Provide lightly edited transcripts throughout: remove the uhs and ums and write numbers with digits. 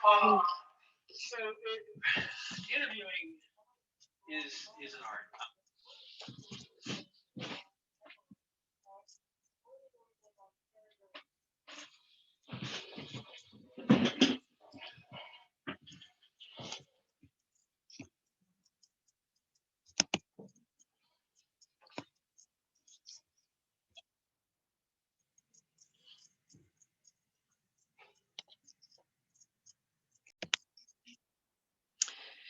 So interviewing is an art.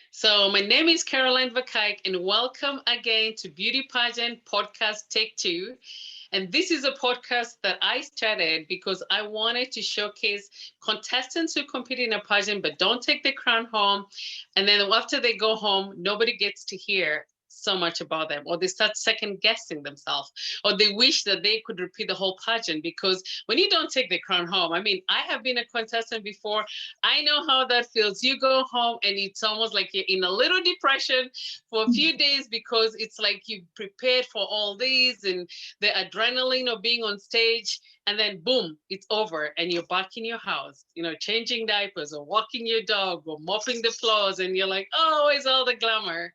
So, my name is Caroline Vakaik, and welcome again to Beauty Pageant Podcast Take Two. And this is a podcast that I started because I wanted to showcase contestants who compete in a pageant but don't take the crown home. And then after they go home, nobody gets to hear so much about them, or they start second guessing themselves, or they wish that they could repeat the whole pageant. Because when you don't take the crown home, I mean, I have been a contestant before. I know how that feels. You go home and it's almost like you're in a little depression for a few days because it's like you prepared for all these and the adrenaline of being on stage, and then boom, it's over and you're back in your house, changing diapers or walking your dog or mopping the floors, and you're like, oh, it's all the glamour.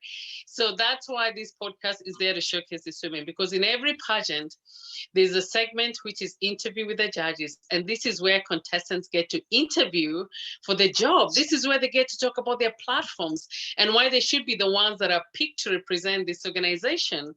So that's why this podcast is there to showcase these women, because in every pageant there's a segment which is interview with the judges, and this is where contestants get to interview for the job. This is where they get to talk about their platforms and why they should be the ones that are picked to represent this organization.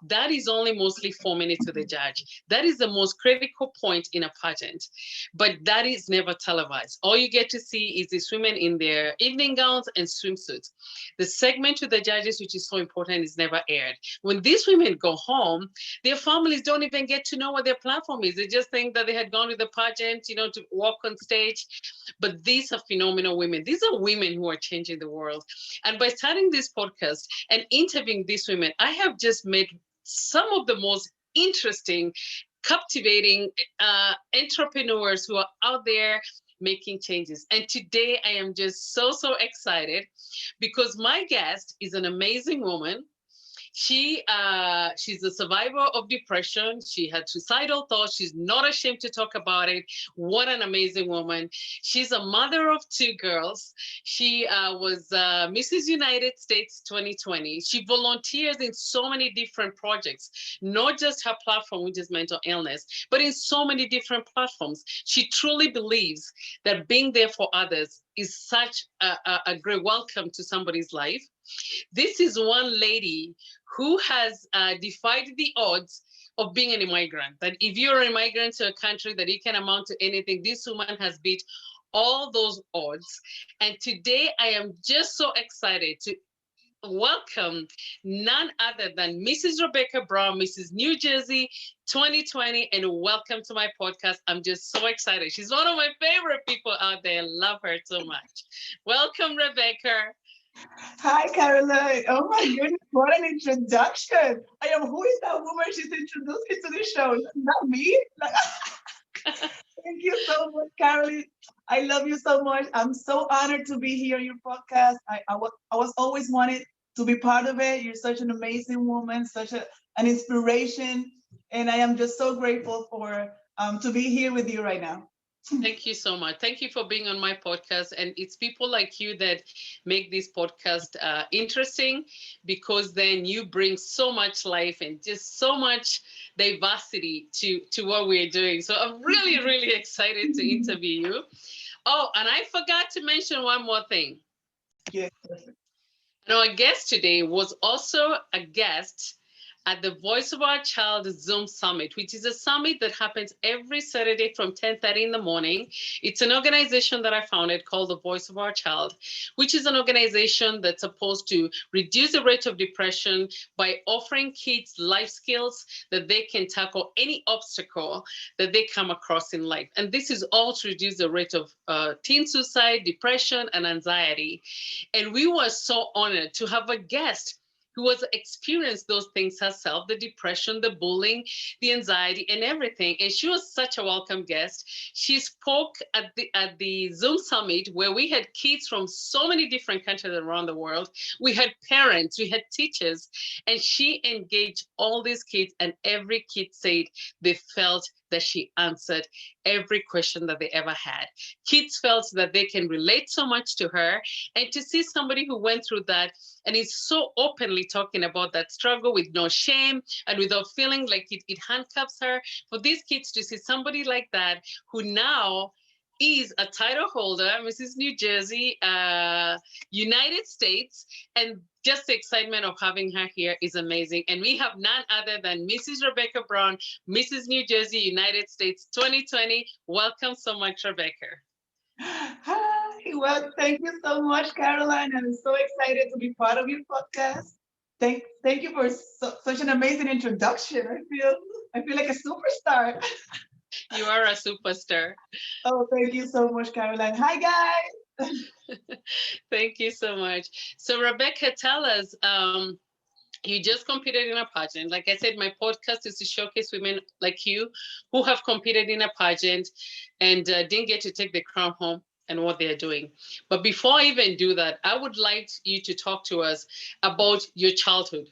That is only mostly 4 minutes with the judge. That is the most critical point in a pageant, but that is never televised. All you get to see is these women in their evening gowns and swimsuits. The segment with the judges, which is so important, is never aired. When these women go home, their families don't even get to know what their platform is. They just think that they had gone to the pageant, to walk on stage. But these are phenomenal women. These are women who are changing the world. And by starting this podcast and interviewing these women, I have just met some of the most interesting, captivating entrepreneurs who are out there making changes. And today I am just so excited because my guest is an amazing woman. She's a survivor of depression. She had suicidal thoughts. She's not ashamed to talk about it. What an amazing woman. She's a mother of two girls. She was Mrs. United States 2020. She volunteers in so many different projects, not just her platform, which is mental illness, but in so many different platforms. She truly believes that being there for others is such a great welcome to somebody's life. This is one lady who has defied the odds of being an immigrant. That if you're an immigrant to a country, that you can amount to anything. This woman has beat all those odds. And today I am just so excited to welcome none other than Mrs. Rebecca Brown, Mrs. New Jersey 2020, and welcome to my podcast. I'm just so excited. She's one of my favorite people out there. Love her so much. Welcome, Rebecca. Hi, Caroline. Oh my goodness, what an introduction. I am, who is that woman she's introduced me to the show? Not me? Like, thank you so much, Caroline. I love you so much. I'm so honored to be here on your podcast. I was always wanted to be part of it. You're such an amazing woman, an inspiration. And I am just so grateful for to be here with you right now. Thank you so much. Thank you for being on my podcast. And it's people like you that make this podcast interesting, because then you bring so much life and just so much diversity to what we're doing. So I'm really excited to interview you. Oh, and I forgot to mention one more thing. Yes. Now, our guest today was also a guest at the Voice of Our Child Zoom Summit, which is a summit that happens every Saturday from 10:30 in the morning. It's an organization that I founded called the Voice of Our Child, which is an organization that's supposed to reduce the rate of depression by offering kids life skills that they can tackle any obstacle that they come across in life. And this is all to reduce the rate of teen suicide, depression, and anxiety. And we were so honored to have a guest who has experienced those things herself, the depression, the bullying, the anxiety, and everything. And she was such a welcome guest. She spoke at the Zoom Summit, where we had kids from so many different countries around the world. We had parents, we had teachers, and she engaged all these kids, and every kid said they felt that she answered every question that they ever had. Kids felt that they can relate so much to her, and to see somebody who went through that and is so openly talking about that struggle with no shame and without feeling like it handcuffs her. For these kids to see somebody like that who now is a title holder, Mrs. New Jersey, United States, and just the excitement of having her here is amazing. And we have none other than Mrs. Rebecca Brown, Mrs. New Jersey, United States 2020. Welcome so much, Rebecca. Hi, well, thank you so much, Caroline. I'm so excited to be part of your podcast. Thank you for such an amazing introduction. I feel like a superstar. You are a superstar. Oh, thank you so much, Caroline. Hi, guys. Thank you so much. So, Rebecca, tell us, you just competed in a pageant. Like I said, my podcast is to showcase women like you who have competed in a pageant and didn't get to take the crown home and what they're doing. But before I even do that, I would like you to talk to us about your childhood,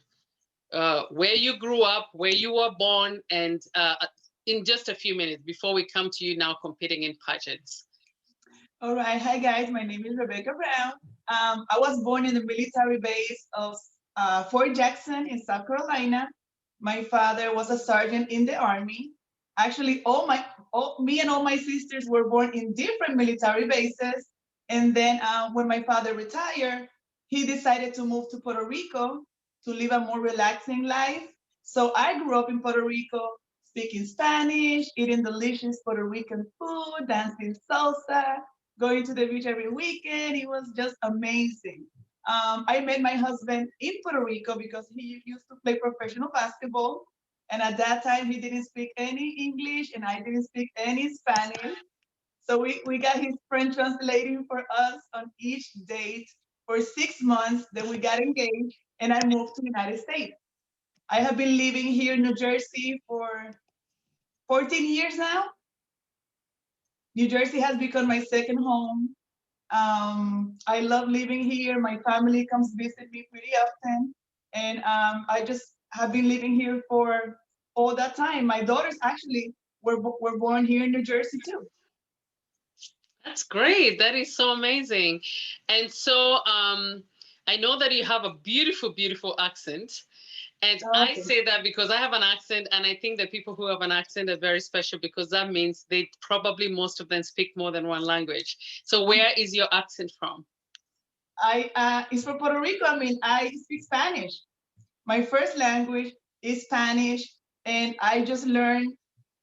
where you grew up, where you were born, and in just a few minutes before we come to you now competing in pageants. All right. Hi, guys. My name is Rebecca Brown. I was born in the military base of Fort Jackson in South Carolina. My father was a sergeant in the Army. Actually, me and all my sisters were born in different military bases. And then when my father retired, he decided to move to Puerto Rico to live a more relaxing life. So I grew up in Puerto Rico, speaking Spanish, eating delicious Puerto Rican food, dancing salsa, going to the beach every weekend. It was just amazing. I met my husband in Puerto Rico because he used to play professional basketball. And at that time, he didn't speak any English and I didn't speak any Spanish. So we got his friend translating for us on each date for 6 months. Then we got engaged and I moved to the United States. I have been living here in New Jersey for 14 years now. New Jersey has become my second home. I love living here. My family comes visit me pretty often. And I just have been living here for all that time. My daughters actually were born here in New Jersey too. That's great. That is so amazing. And so I know that you have a beautiful, beautiful accent. And I say that because I have an accent, and I think that people who have an accent are very special because that means they probably, most of them, speak more than one language. So where is your accent from? It's from Puerto Rico. I mean, I speak Spanish. My first language is Spanish, and I just learned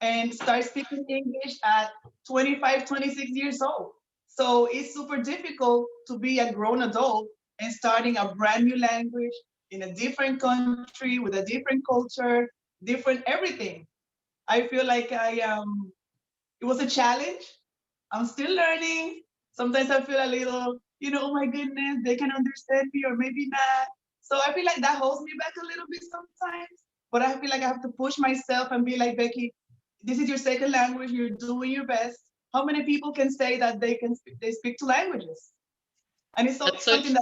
and start speaking English at 25, 26 years old. So it's super difficult to be a grown adult and starting a brand new language in a different country with a different culture, different everything. I feel like it was a challenge. I'm still learning. Sometimes I feel a little, oh my goodness, they can understand me or maybe not. So I feel like that holds me back a little bit sometimes. But I feel like I have to push myself and be like, Becky, this is your second language. You're doing your best. How many people can say that they speak two languages? And it's something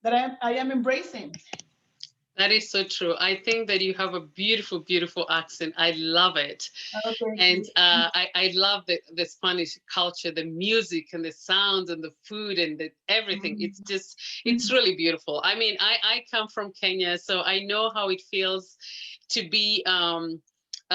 that I am embracing. That is so true. I think that you have a beautiful, beautiful accent. I love it. And I love the Spanish culture, the music and the sounds and the food and everything. It's just, it's really beautiful. I mean, I come from Kenya, so I know how it feels to be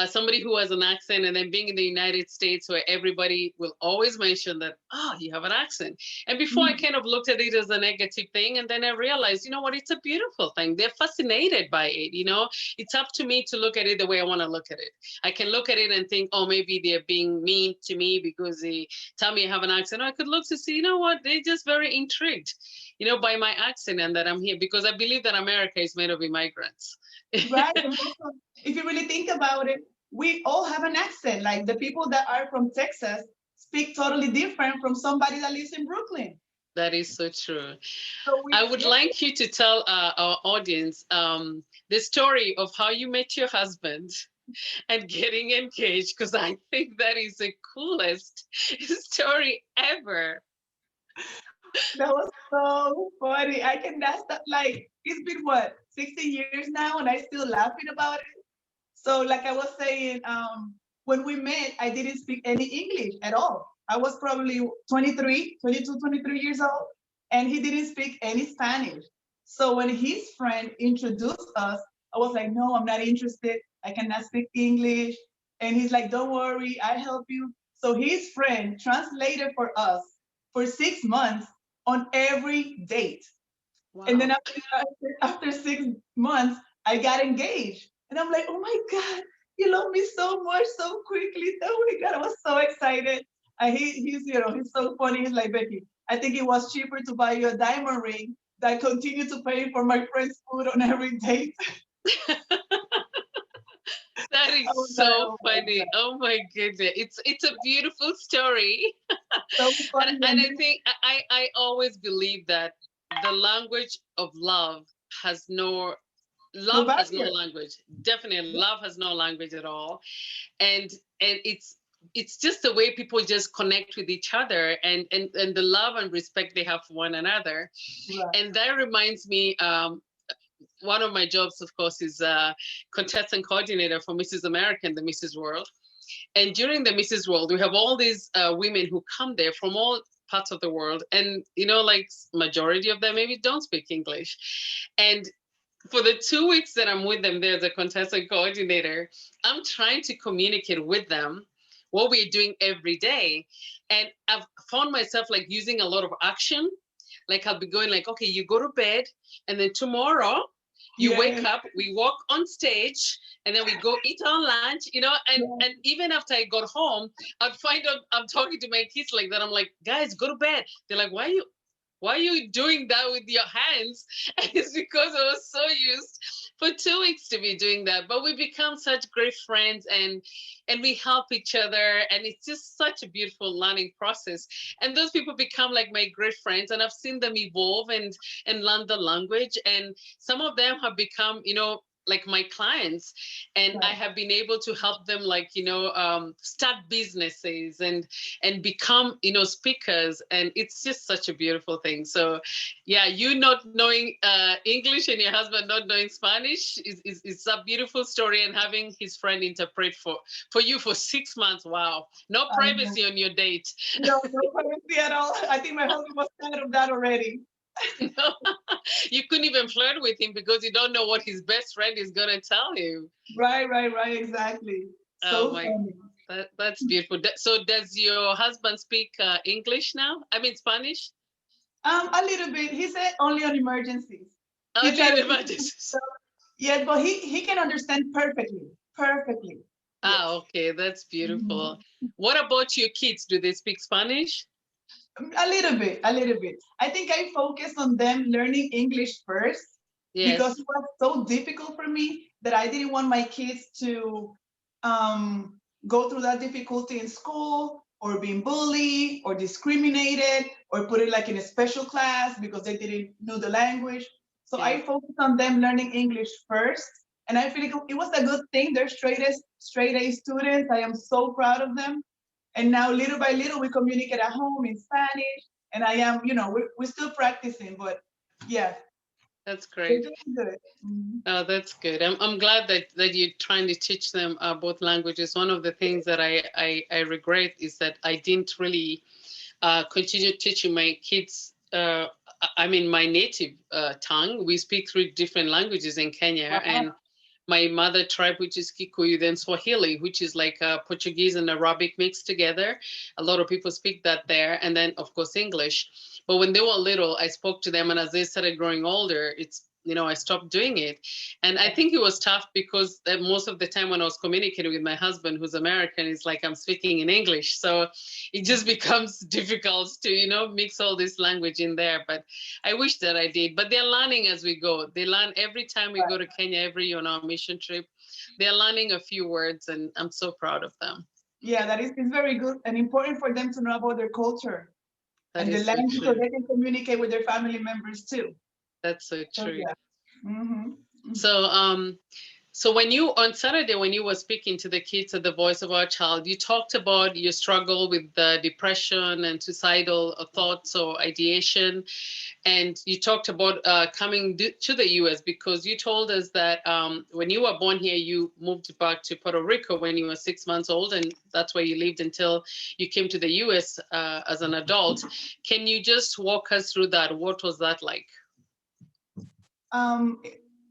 somebody who has an accent, and then being in the United States where everybody will always mention that, oh, you have an accent. And before I kind of looked at it as a negative thing, and then I realized, you know what, it's a beautiful thing. They're fascinated by it, It's up to me to look at it the way I want to look at it. I can look at it and think, oh, maybe they're being mean to me because they tell me I have an accent. Or I could look to see, you know what, they're just very intrigued, by my accent and that I'm here, because I believe that America is made of immigrants. Right. And also, if you really think about it, we all have an accent. Like the people that are from Texas speak totally different from somebody that lives in Brooklyn. That is so true. So I would like you to tell our audience the story of how you met your husband and getting engaged, because I think that is the coolest story ever. That was so funny. I cannot stop. Like, it's been what, 16 years now, and I still laughing about it. So, like I was saying, when we met, I didn't speak any English at all. I was probably 22, 23 years old, and he didn't speak any Spanish. So when his friend introduced us, I was like, no, I'm not interested. I cannot speak English. And he's like, don't worry, I help you. So his friend translated for us for 6 months on every date. Wow. And then after 6 months, I got engaged. And I'm like, oh my God, you love me so much so quickly. Oh my God, I was so excited. And he's so funny. He's like, Becky, I think it was cheaper to buy you a diamond ring than continue to pay for my friend's food on every date. That I was is like, so oh my funny. God. Oh my goodness. It's a beautiful story. So funny. And I think I always believe that the language of love has no No love has no barrier. language. Definitely love has no language at all. And it's just the way people just connect with each other, and the love and respect they have for one another. Right. And that reminds me, one of my jobs, of course, is contestant coordinator for Mrs. America and the Mrs. World. And during the Mrs. World, we have all these women who come there from all parts of the world, and like majority of them maybe don't speak English. And for the 2 weeks that I'm with them there as a contestant coordinator, I'm trying to communicate with them what we're doing every day. And I've found myself like using a lot of action. Like I'll be going like, okay, you go to bed, and then tomorrow you wake up, we walk on stage, and then we go eat our lunch, and even after I got home, I'd find out I'm talking to my kids like that. I'm like, guys, go to bed. They're like, why are you doing that with your hands? And it's because I was so used for 2 weeks to be doing that. But we become such great friends, and we help each other, and it's just such a beautiful learning process. And those people become like my great friends, and I've seen them evolve and learn the language. And some of them have become, like my clients, and I have been able to help them like start businesses and become speakers, and it's just such a beautiful thing. So yeah, you not knowing English and your husband not knowing Spanish is a beautiful story, and having his friend interpret for you for 6 months. Wow. No privacy on your date. No privacy at all. I think my husband was tired of that already. No, you couldn't even flirt with him because you don't know what his best friend is going to tell you. Right, exactly. So Oh my, funny. that's beautiful. So does your husband speak English now? I mean Spanish? A little bit. He said only on emergencies. He Only tried in to, emergencies. yes, but he can understand perfectly. Perfectly. Yes. Ah, okay, that's beautiful. Mhm. What about your kids? Do they speak Spanish? A little bit, a little bit. I think I focused on them learning English first because Yes. it was so difficult for me that I didn't want my kids to go through that difficulty in school, or being bullied or discriminated or put it like in a special class because they didn't know the language. So Yeah. I focused on them learning English first. And I feel like it was a good thing. They're straight A students. I am so proud of them. And now little by little we communicate at home in Spanish. And I am, we're still practicing, but yeah, That's they're great. doing good. Mhm. Oh, that's good. I'm glad that you're trying to teach them both languages. One of the things that I regret is that I didn't really continue teaching my kids. I mean, my native tongue. We speak 3 different languages in Kenya, Wow. and my mother tribe, which is Kikuyu, then Swahili, which is like Portuguese and Arabic mixed together. A lot of people speak that there, and then of course English. But when they were little, I spoke to them, and as they started growing older, I stopped doing it. And I think it was tough because most of the time when I was communicating with my husband, who's American, it's like I'm speaking in English. So it just becomes difficult to, mix all this language in there. But I wish that I did. But they're learning as we go. They learn every time we go to Kenya, every on our mission trip. They're learning a few words, and I'm so proud of them. Yeah, that is it's very good and important for them to know about their culture That and the is so language so true. they can communicate with their family members too. That's so So true. yeah. Hmm. So So on Saturday, when you were speaking to the kids at the Voice of Our Child, you talked about your struggle with depression and suicidal thoughts or ideation. And you talked about coming to the US because you told us that when you were born here, you moved back to Puerto Rico when you were 6 months old, and that's where you lived until you came to the US as an adult. Can you just walk us through that? What was that like?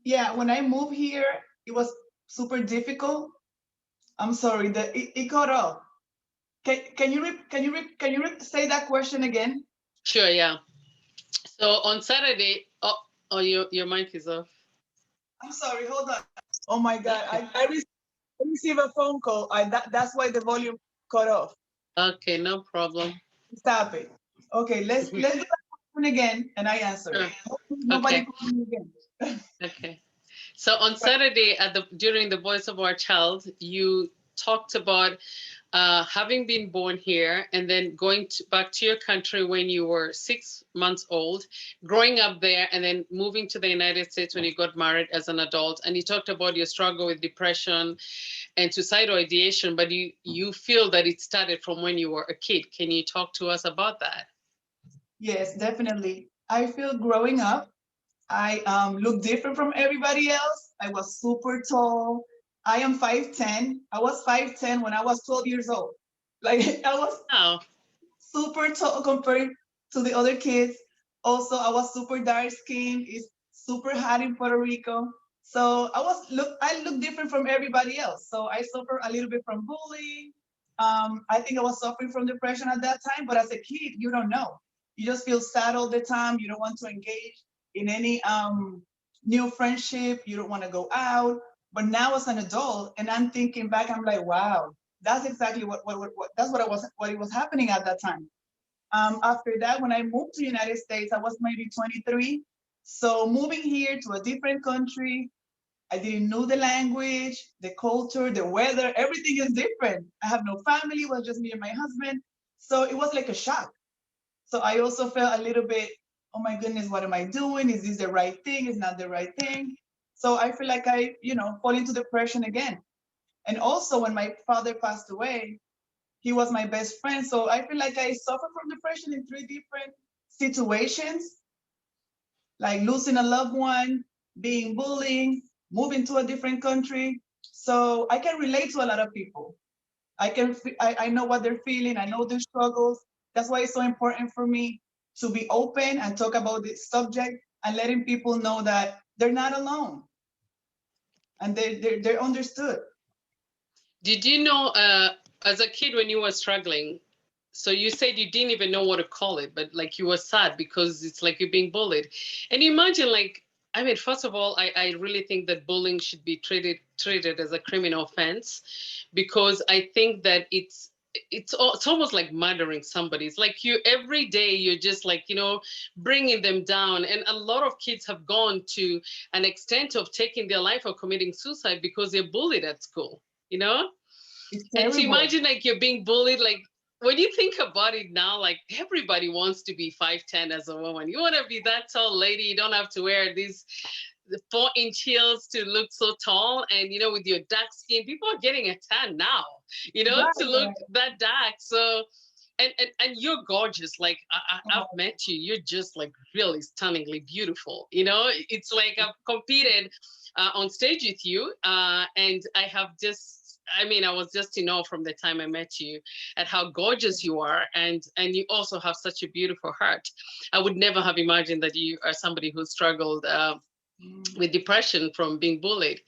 Yeah, when I moved here, it was super difficult. I'm sorry that it cut off. Can you say that question again? Sure, yeah. So on Saturday, oh, your mic is off. I'm sorry, hold on. Oh my God, I received a phone call. That's why the volume cut off. Okay, no problem. Stop it. Okay, let's do that question again, and I answer. Sure. Nobody Okay. call me again. Okay. So on Saturday during the Voice of Our Child, you talked about having been born here and then going back to your country when you were 6 months old, growing up there, and then moving to the United States when you got married as an adult. And you talked about your struggle with depression and suicidal ideation, but you feel that it started from when you were a kid. Can you talk to us about that? Yes, definitely. I feel growing up, I look different from everybody else. I was super tall. I am 5'10". I was 5'10" when I was 12 years old. Like I was super tall compared to the other kids. Also, I was super dark skinned. It's super hot in Puerto Rico. So I look different from everybody else. So I suffer a little bit from bullying. I think I was suffering from depression at that time, but as a kid, you don't know. You just feel sad all the time. You don't want to engage in any new friendship. You don't want to go out. But now as an adult, and I'm thinking back, I'm like, wow, that's exactly what it was happening at that time. After that, when I moved to the United States, I was maybe 23. So moving here to a different country, I didn't know the language, the culture, the weather, everything is different. I have no family, it was just me and my husband. So it was like a shock. So I also felt a little bit, oh my goodness, what am I doing? Is this the right thing? Is not the right thing? So I feel like I, fall into depression again. And also when my father passed away, he was my best friend. So I feel like I suffered from depression in 3 different situations, like losing a loved one, being bullied, moving to a different country. So I can relate to a lot of people. I know what they're feeling. I know their struggles. That's why it's so important for me to be open and talk about this subject and letting people know that they're not alone and they're understood. Did you know, as a kid when you were struggling, so you said you didn't even know what to call it, but like you were sad because it's like you're being bullied. And you imagine, like, I mean, first of all, I really think that bullying should be treated as a criminal offense, because I think that it's almost like murdering somebody. It's like every day you're just like, bringing them down. And a lot of kids have gone to an extent of taking their life or committing suicide because they're bullied at school, It's And to terrible. imagine like you're being bullied, like when you think about it now, like everybody wants to be 5'10" as a woman. You want to be that tall lady. You don't have to wear these 4-inch heels to look so tall. And, with your dark skin, people are getting a tan now, to look that dark. So, and you're gorgeous. Like I've met you. You're just like really stunningly beautiful. It's like I've competed on stage with you. And I have I was just in awe from the time I met you at how gorgeous you are. And you also have such a beautiful heart. I would never have imagined that you are somebody who struggled with depression from being bullied.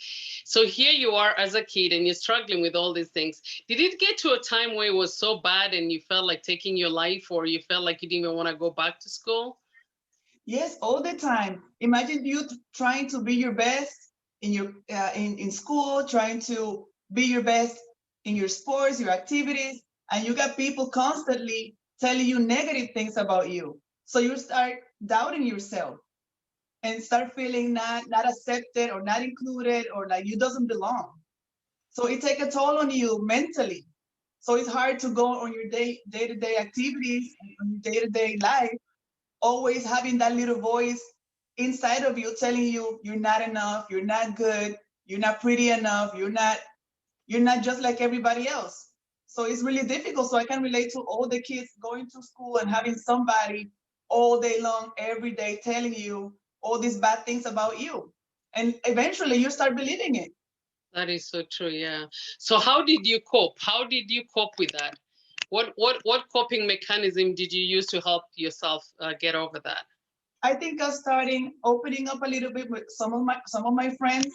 So here you are as a kid and you're struggling with all these things. Did it get to a time where it was so bad and you felt like taking your life, or you felt like you didn't even want to go back to school? Yes, all the time. Imagine you trying to be your best in your in school, trying to be your best in your sports, your activities, and you got people constantly telling you negative things about you. So you start doubting yourself and start feeling not accepted or not included, or like you doesn't belong. So it take a toll on you mentally. So it's hard to go on your day-to-day activities, on your day-to-day life, always having that little voice inside of you telling you you're not enough, you're not good, you're not pretty enough, you're not just like everybody else. So it's really difficult. So I can relate to all the kids going to school and having somebody all day long, every day, telling you all these bad things about you. And eventually you start believing it. That is so true. Yeah. So how did you cope? How did you cope with that? What coping mechanism did you use to help yourself get over that? I think I'm starting opening up a little bit with some of my friends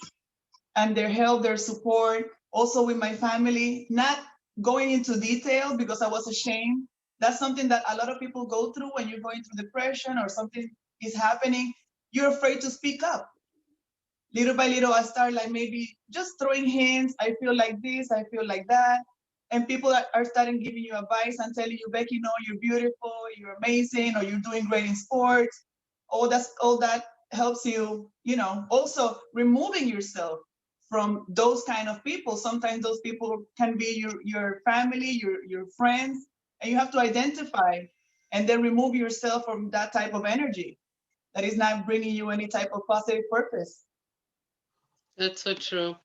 and their help, their support, also with my family, not going into detail because I was ashamed. That's something that a lot of people go through when you're going through depression or something is happening. You're afraid to speak up. Little by little, I start like maybe just throwing hints. I feel like this, I feel like that. And people are starting giving you advice and telling you, Becky, no, you're beautiful, you're amazing, or you're doing great in sports. All that helps you, also removing yourself from those kind of people. Sometimes those people can be your family, your friends, and you have to identify and then remove yourself from that type of energy that is not bringing you any type of positive purpose. That's so true.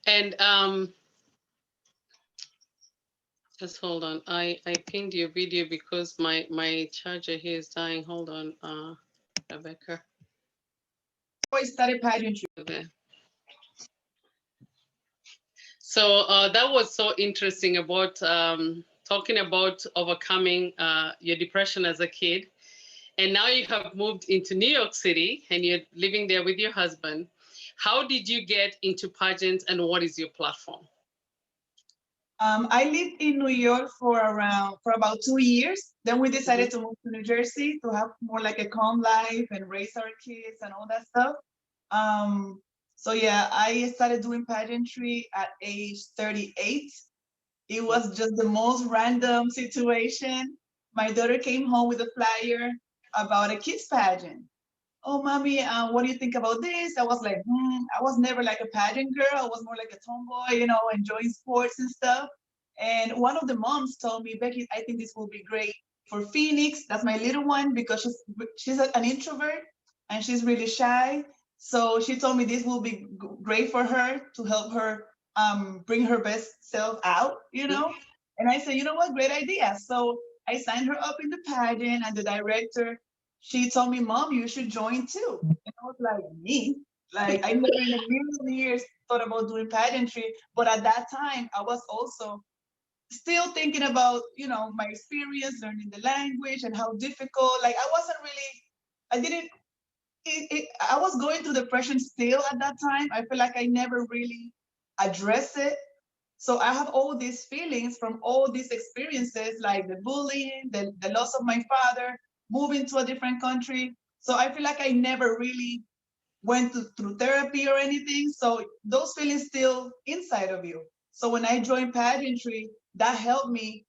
And just hold on. I pinned your video because my charger here is dying. Hold on, Rebecca. I started pageantry. Okay. So that was so interesting about talking about overcoming your depression as a kid. And now you have moved into New York City and you're living there with your husband. How did you get into pageants and what is your platform? I lived in New York for about 2 years. Then we decided to move to New Jersey to have more like a calm life and raise our kids and all that stuff. So yeah, I started doing pageantry at age 38. It was just the most random situation. My daughter came home with a flyer about a kids pageant. Oh, mommy, what do you think about this? I was like, I was never like a pageant girl. I was more like a tomboy, enjoying sports and stuff. And one of the moms told me, Becky, I think this will be great for Phoenix. That's my little one because she's an introvert and she's really shy. So she told me this will be great for her to help her bring her best self out. And I said, you know what, great idea. So I signed her up in the pageant, and the director, she told me, Mom, you should join too. And I was like, me? Like, I never in a million years thought about doing pageantry. But at that time, I was also still thinking about, my experience learning the language and how difficult. Like, I wasn't really, I didn't, I was going through depression still at that time. I feel like I never really addressed it. So I have all these feelings from all these experiences, like the bullying, the loss of my father, moving to a different country. So I feel like I never really went through therapy or anything. So those feelings still inside of you. So when I joined pageantry, that helped me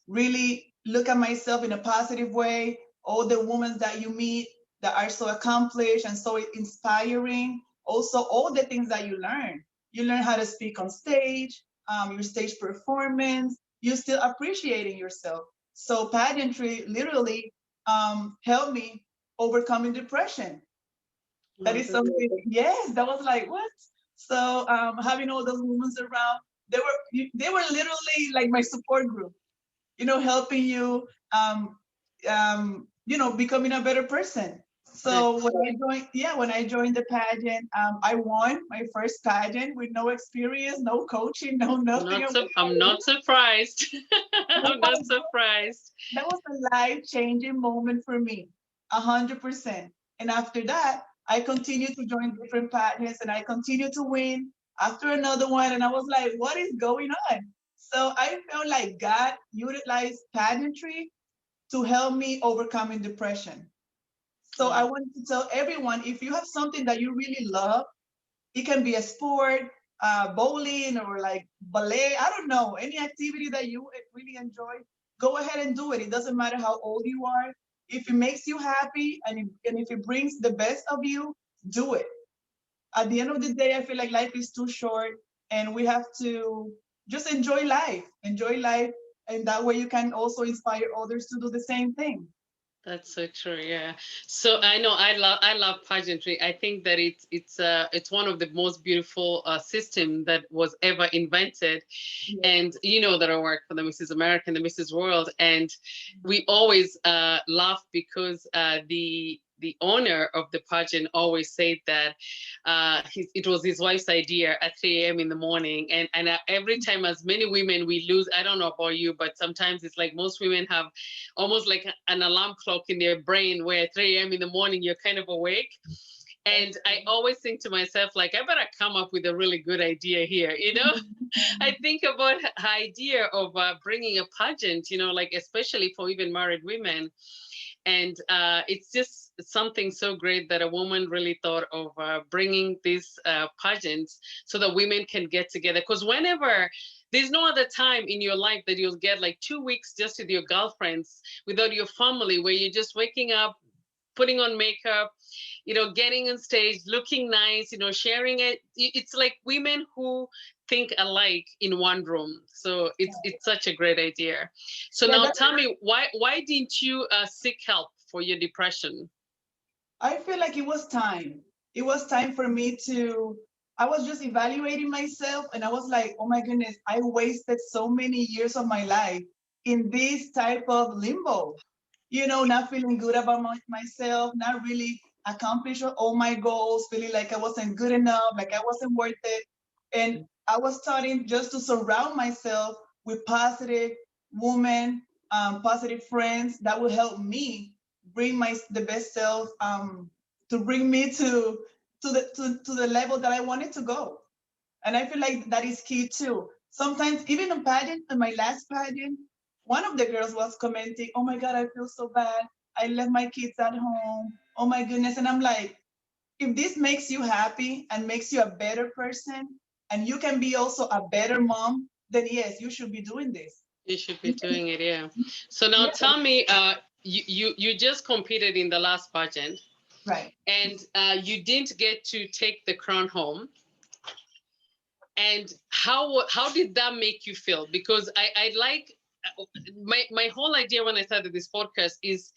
really look at myself in a positive way. All the women that you meet that are so accomplished and so inspiring. Also, all the things that you learn. You learn how to speak on stage, your stage performance. You're still appreciating yourself. So pageantry literally helped me overcoming depression. That is something, yes, that was like, what? So having all those women around, they were literally like my support group, helping you, becoming a better person. So when I joined the pageant, I won my first pageant with no experience, no coaching, no nothing. I'm not surprised. I'm not surprised. That was a life-changing moment for me, 100%. And after that, I continued to join different pageants and I continued to win after another one. And I was like, what is going on? So I felt like God utilized pageantry to help me overcoming depression. So I wanted to tell everyone, if you have something that you really love, it can be a sport, bowling, or like ballet, I don't know, any activity that you really enjoy, go ahead and do it. It doesn't matter how old you are. If it makes you happy and if it brings the best of you, do it. At the end of the day, I feel like life is too short and we have to just enjoy life, and that way you can also inspire others to do the same thing. That's so true. Yeah. So I know I love pageantry. I think that it's one of the most beautiful system that was ever invented. Yeah. And you know that I work for the Mrs. America and the Mrs. World, and we always laugh because the owner of the pageant always said that it was his wife's idea at 3 a.m. in the morning, and every time, as many women we lose. I don't know about you, but sometimes it's like most women have almost like an alarm clock in their brain where 3 a.m. in the morning you're kind of awake. And I always think to myself, like, I better come up with a really good idea here, you know? I think about the idea of bringing a pageant, you know, like especially for even married women. And it's just something so great that a woman really thought of bringing these pageants so that women can get together. Because whenever there's no other time in your life that you'll get like 2 weeks just with your girlfriends without your family, where you're just waking up, putting on makeup, you know, getting on stage, looking nice, you know, sharing it. It's like women who think alike in one room. So it's such a great idea. So Yeah, now that's tell me, why didn't you seek help for your depression? I feel like it was time. It was time for me to, I was just evaluating myself and I was like, oh my goodness, I wasted so many years of my life in this type of limbo. You know, not feeling good about myself, not really accomplishing all my goals, feeling like I wasn't good enough, like I wasn't worth it. And I was starting just to surround myself with positive women, positive friends that will help me bring the best self, to bring me to the level that I wanted to go. And I feel like that is key too. Sometimes even in pageant, in my last pageant, one of the girls was commenting, "Oh my God, I feel so bad. I left my kids at home. Oh my goodness." And I'm like, if this makes you happy and makes you a better person, and you can be also a better mom, then yes, you should be doing this. You should be You can, doing it, yeah. So now yeah, tell me, you just competed in the last pageant, right. and you didn't get to take the crown home. And how did that make you feel? Because I like my whole idea when I started this podcast is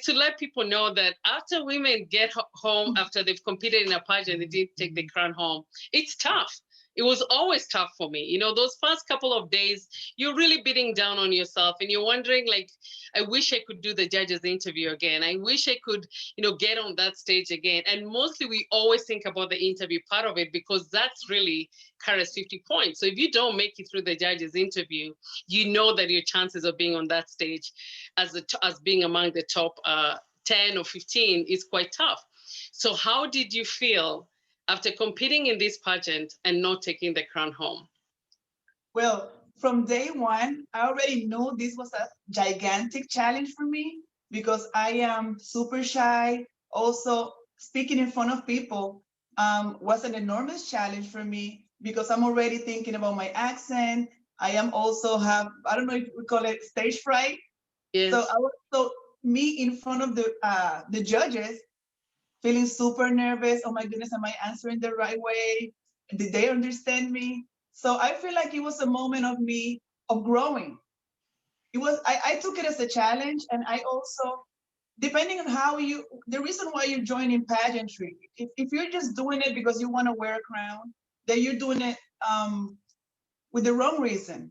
to let people know that after women get home after they've competed in a pageant, they didn't take the crown home. It's tough. It was always tough for me. You know, those first couple of days, you're really beating down on yourself and you're wondering, like, I wish I could do the judges interview again. I wish I could, you know, get on that stage again. And mostly we always think about the interview part of it because that's really carries 50 points. So if you don't make it through the judges interview, you know that your chances of being on that stage as being among the top 10 or 15 is quite tough. So how did you feel after competing in this pageant and not taking the crown home? Well, from day one, I already knew this was a gigantic challenge for me because I am super shy. Also, speaking in front of people was an enormous challenge for me because I'm already thinking about my accent. I am also have, I don't know if we call it stage fright. So Yes. I was so me in front of the judges, feeling super nervous. Oh my goodness, am I answering the right way? Did they understand me? So I feel like it was a moment of me of growing. It was I took it as a challenge, and I also, depending on how you, the reason why you're joining pageantry, if you're just doing it because you want to wear a crown, then you're doing it with the wrong reason.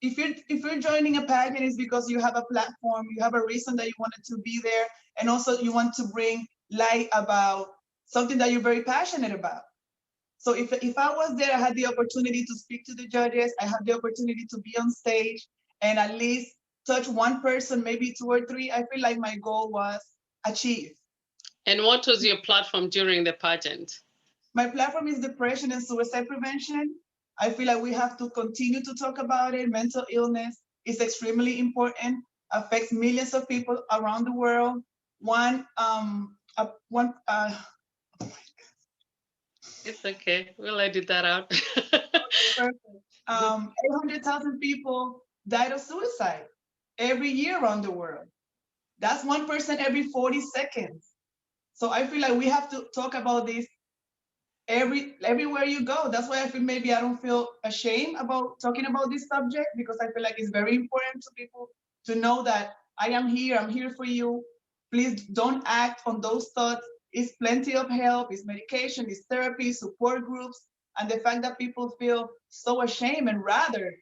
If you're joining a pageant, it's because you have a platform, you have a reason that you wanted to be there, and also you want to bring light about something that you're very passionate about. So if I was there, I had the opportunity to speak to the judges, I had the opportunity to be on stage and at least touch one person, maybe two or three, I feel like my goal was achieved. And what was your platform during the pageant? My platform is depression and suicide prevention. I feel like we have to continue to talk about it. Mental illness is extremely important, affects millions of people around the world. One, It's okay. We'll edit that out. perfect. 800,000 people died of suicide every year around the world. That's one person every 40 seconds. So I feel like we have to talk about this everywhere you go. That's why I feel maybe I don't feel ashamed about talking about this subject because I feel like it's very important to people to know that I am here. I'm here for you. Please don't act on those thoughts. It's plenty of help. It's medication. It's therapy, support groups, and the fact that people feel so ashamed and rather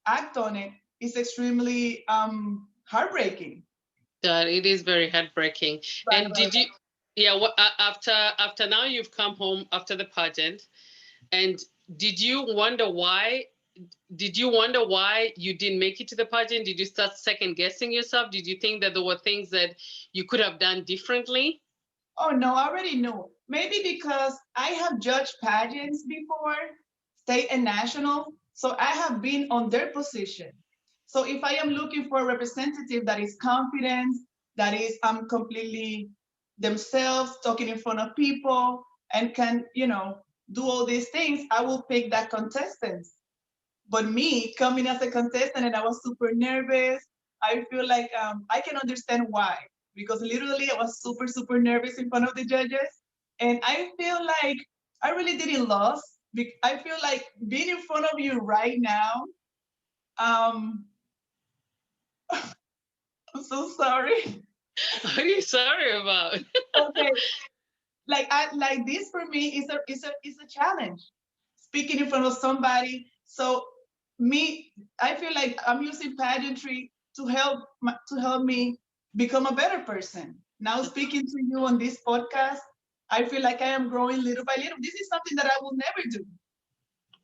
act on it is extremely heartbreaking. God, it is very heartbreaking. Right, And right, did you, yeah, after now you've come home after the pageant, and did you wonder why? Did you wonder why you didn't make it to the pageant? Did you start second guessing yourself? Did you think that there were things that you could have done differently? Oh no, I already knew. Maybe because I have judged pageants before, state and national, so I have been on their position. So if I am looking for a representative that is confident, that is completely themselves, talking in front of people, and can, do all these things, I will pick that contestant. But me coming as a contestant and I was super nervous, I feel like I can understand why. Because literally I was super, super nervous in front of the judges. And I feel like I really didn't lose. I feel like being in front of you right now, um, I'm so sorry. What are you sorry about? Okay, like this for me is a challenge. Speaking in front of somebody. So me, I feel like I'm using pageantry to help me become a better person. Now speaking to you on this podcast, I feel like I am growing little by little. This is something that I will never do.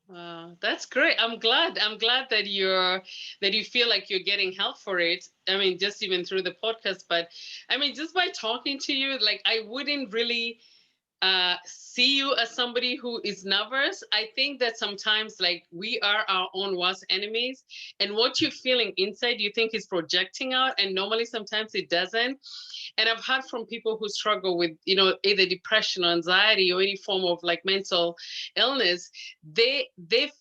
Wow, that's great. I'm glad. I'm glad that you feel like you're getting help for it. I mean, just even through the podcast, but I mean, just by talking to you, like I wouldn't really see you as somebody who is nervous. I think that sometimes like we are our own worst enemies, and what you're feeling inside you think is projecting out, and normally sometimes it doesn't. And I've heard from people who struggle with, either depression or anxiety or any form of like mental illness. They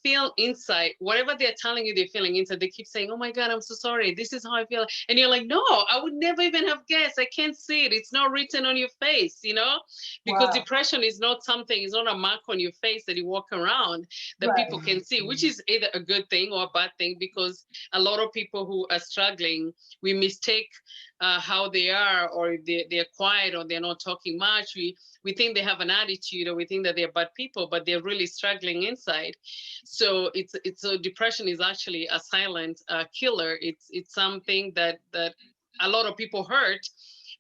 feel inside whatever they're telling you they're feeling inside. They keep saying, oh my God, I'm so sorry, this is how I feel. And you're like, no, I would never even have guessed. I can't see it. It's not written on your face, because Wow. depression is not something, it's not a mark on your face that you walk around that Right. people can see, which is either a good thing or a bad thing, because a lot of people who are struggling, we mistake how they are, or if they're quiet or they're not talking much. We think they have an attitude, or we think that they're bad people, but they're really struggling inside. So so depression is actually a silent killer. It's something that a lot of people hurt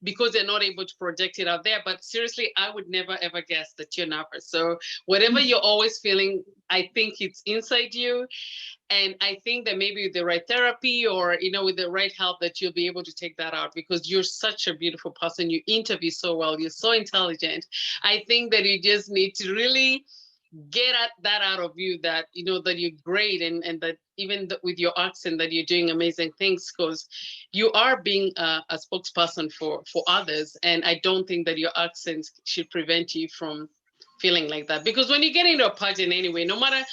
because they're not able to project it out there. But seriously, I would never ever guess that you're nervous. So whatever you're always feeling, I think it's inside you. And I think that maybe with the right therapy, or with the right help, that you'll be able to take that out, because you're such a beautiful person. You interview so well, you're so intelligent. I think that you just need to really get that out of you, that that you're great, and that even with your accent that you're doing amazing things, because you are being a spokesperson for others. And I don't think that your accent should prevent you from feeling like that, because when you get into a pageant anyway, no matter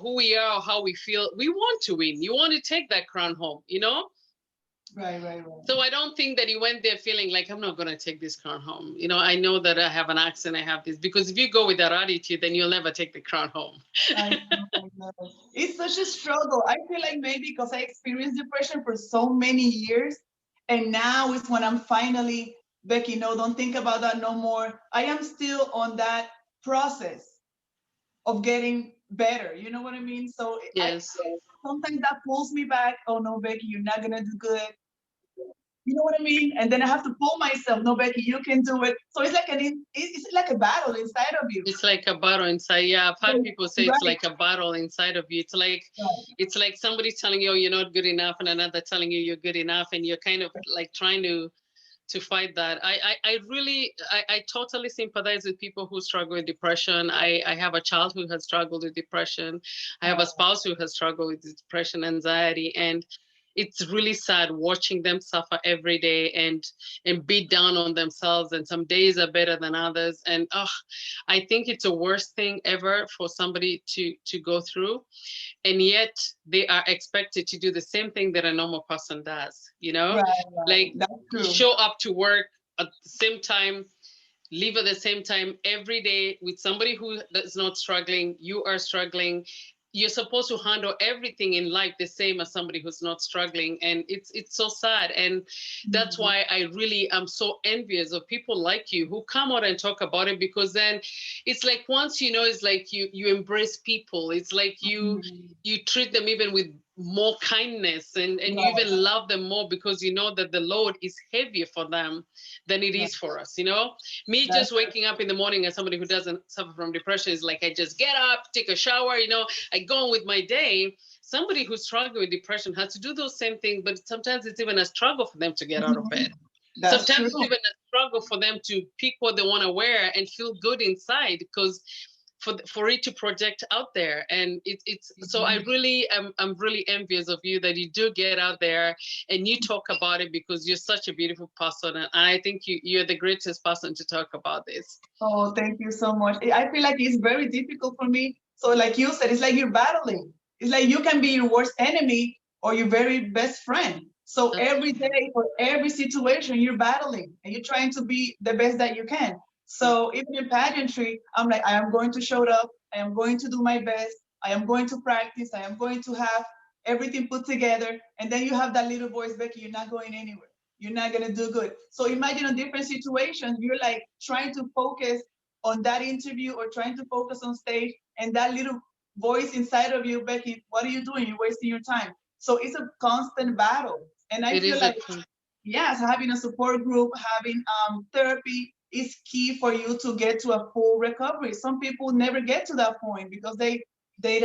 who we are or how we feel, we want to win. You want to take that crown home. Right. So I don't think that he went there feeling like, I'm not going to take this crown home. I know that I have an accent, I have this. Because if you go with that attitude, then you'll never take the crown home. I know. It's such a struggle. I feel like maybe because I experienced depression for so many years, and now is when I'm finally, Becky, no, don't think about that no more. I am still on that process of getting better. You know what I mean? So Yes. sometimes that pulls me back. Oh no, Becky, you're not gonna do good. You know what I mean? And then I have to pull myself. No, Becky, you can do it. So it's like a battle inside of you. It's like a battle inside. Yeah, I've heard people say it's Right. like a battle inside of you. It's like Right. it's like somebody telling you, oh, you're not good enough, and another telling you you're good enough, and you're kind of like trying to fight that. I totally sympathize with people who struggle with depression. I have a child who has struggled with depression. I have a spouse who has struggled with depression, anxiety, and it's really sad watching them suffer every day and beat down on themselves. And some days are better than others. And I think it's the worst thing ever for somebody to go through. And yet they are expected to do the same thing that a normal person does, Right. like That's true. show up to work at the same time, leave at the same time every day with somebody who is not struggling. You are struggling. you're supposed to handle everything in life the same as somebody who's not struggling, and it's so sad. And that's why I really am so envious of people like you who come out and talk about it, because then it's like, once you know, it's like you embrace people. It's like you treat them even with more kindness, and you even love them more, because you know that the load is heavier for them than it is for us, you know. Me That's just waking up in the morning as somebody who doesn't suffer from depression is like, I just get up, take a shower, you know, I go on with my day. Somebody who's struggling with depression has to do those same things, but sometimes it's even a struggle for them to get out of bed. That's Sometimes true. it's even a struggle for them to pick what they want to wear and feel good inside, because for it to project out there. And it's so I really I'm really envious of you that you do get out there and you talk about it, because you're such a beautiful person, and I think you're the greatest person to talk about this. Oh, thank you so much. I feel like it's very difficult for me. So, like you said, it's like you're battling. It's like you can be your worst enemy or your very best friend. So every day for every situation, you're battling and you're trying to be the best that you can. So even in pageantry, I'm like, I am going to show up. I am going to do my best. I am going to practice. I am going to have everything put together. And then you have that little voice, Becky, you're not going anywhere. You're not going to do good. So imagine a different situation. You're like trying to focus on that interview or trying to focus on stage, and that little voice inside of you, Becky, what are you doing? You're wasting your time. So it's a constant battle. And I It feel is like, yes, having a support group, having therapy is key for you to get to a full recovery. Some people never get to that point because they give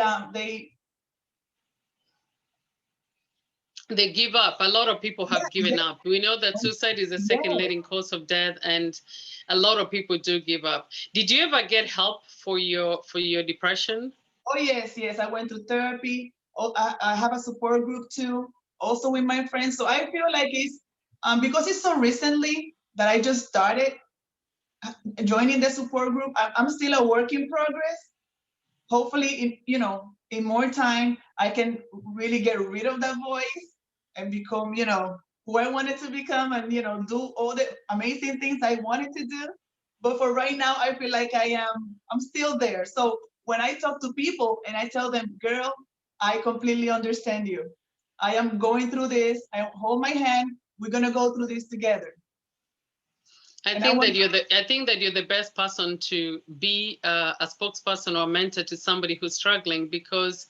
up. A lot of people have given up. We know that suicide is the second yeah. leading cause of death, and a lot of people do give up. Did you ever get help for your depression? Oh yes, yes. I went to therapy. Oh, I have a support group too, also with my friends. So I feel like it's because it's so recently that I just started joining the support group. I'm still a work in progress. Hopefully, in more time, I can really get rid of that voice and become, who I wanted to become, and do all the amazing things I wanted to do. But for right now, I feel like I'm still there. So when I talk to people and I tell them, girl, I completely understand you. I am going through this. I hold my hand. We're gonna go through this together. I think that you're the best person to be a spokesperson or mentor to somebody who's struggling, because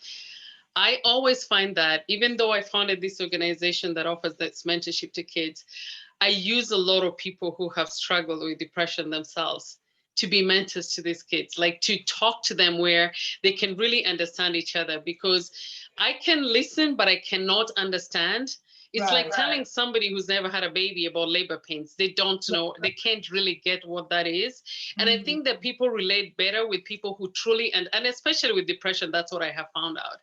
I always find that, even though I founded this organization that offers this mentorship to kids, I use a lot of people who have struggled with depression themselves to be mentors to these kids, like to talk to them where they can really understand each other, because I can listen, but I cannot understand. It's like telling somebody who's never had a baby about labor pains. They don't know, they can't really get what that is. And I think that people relate better with people who truly, and especially with depression, that's what I have found out.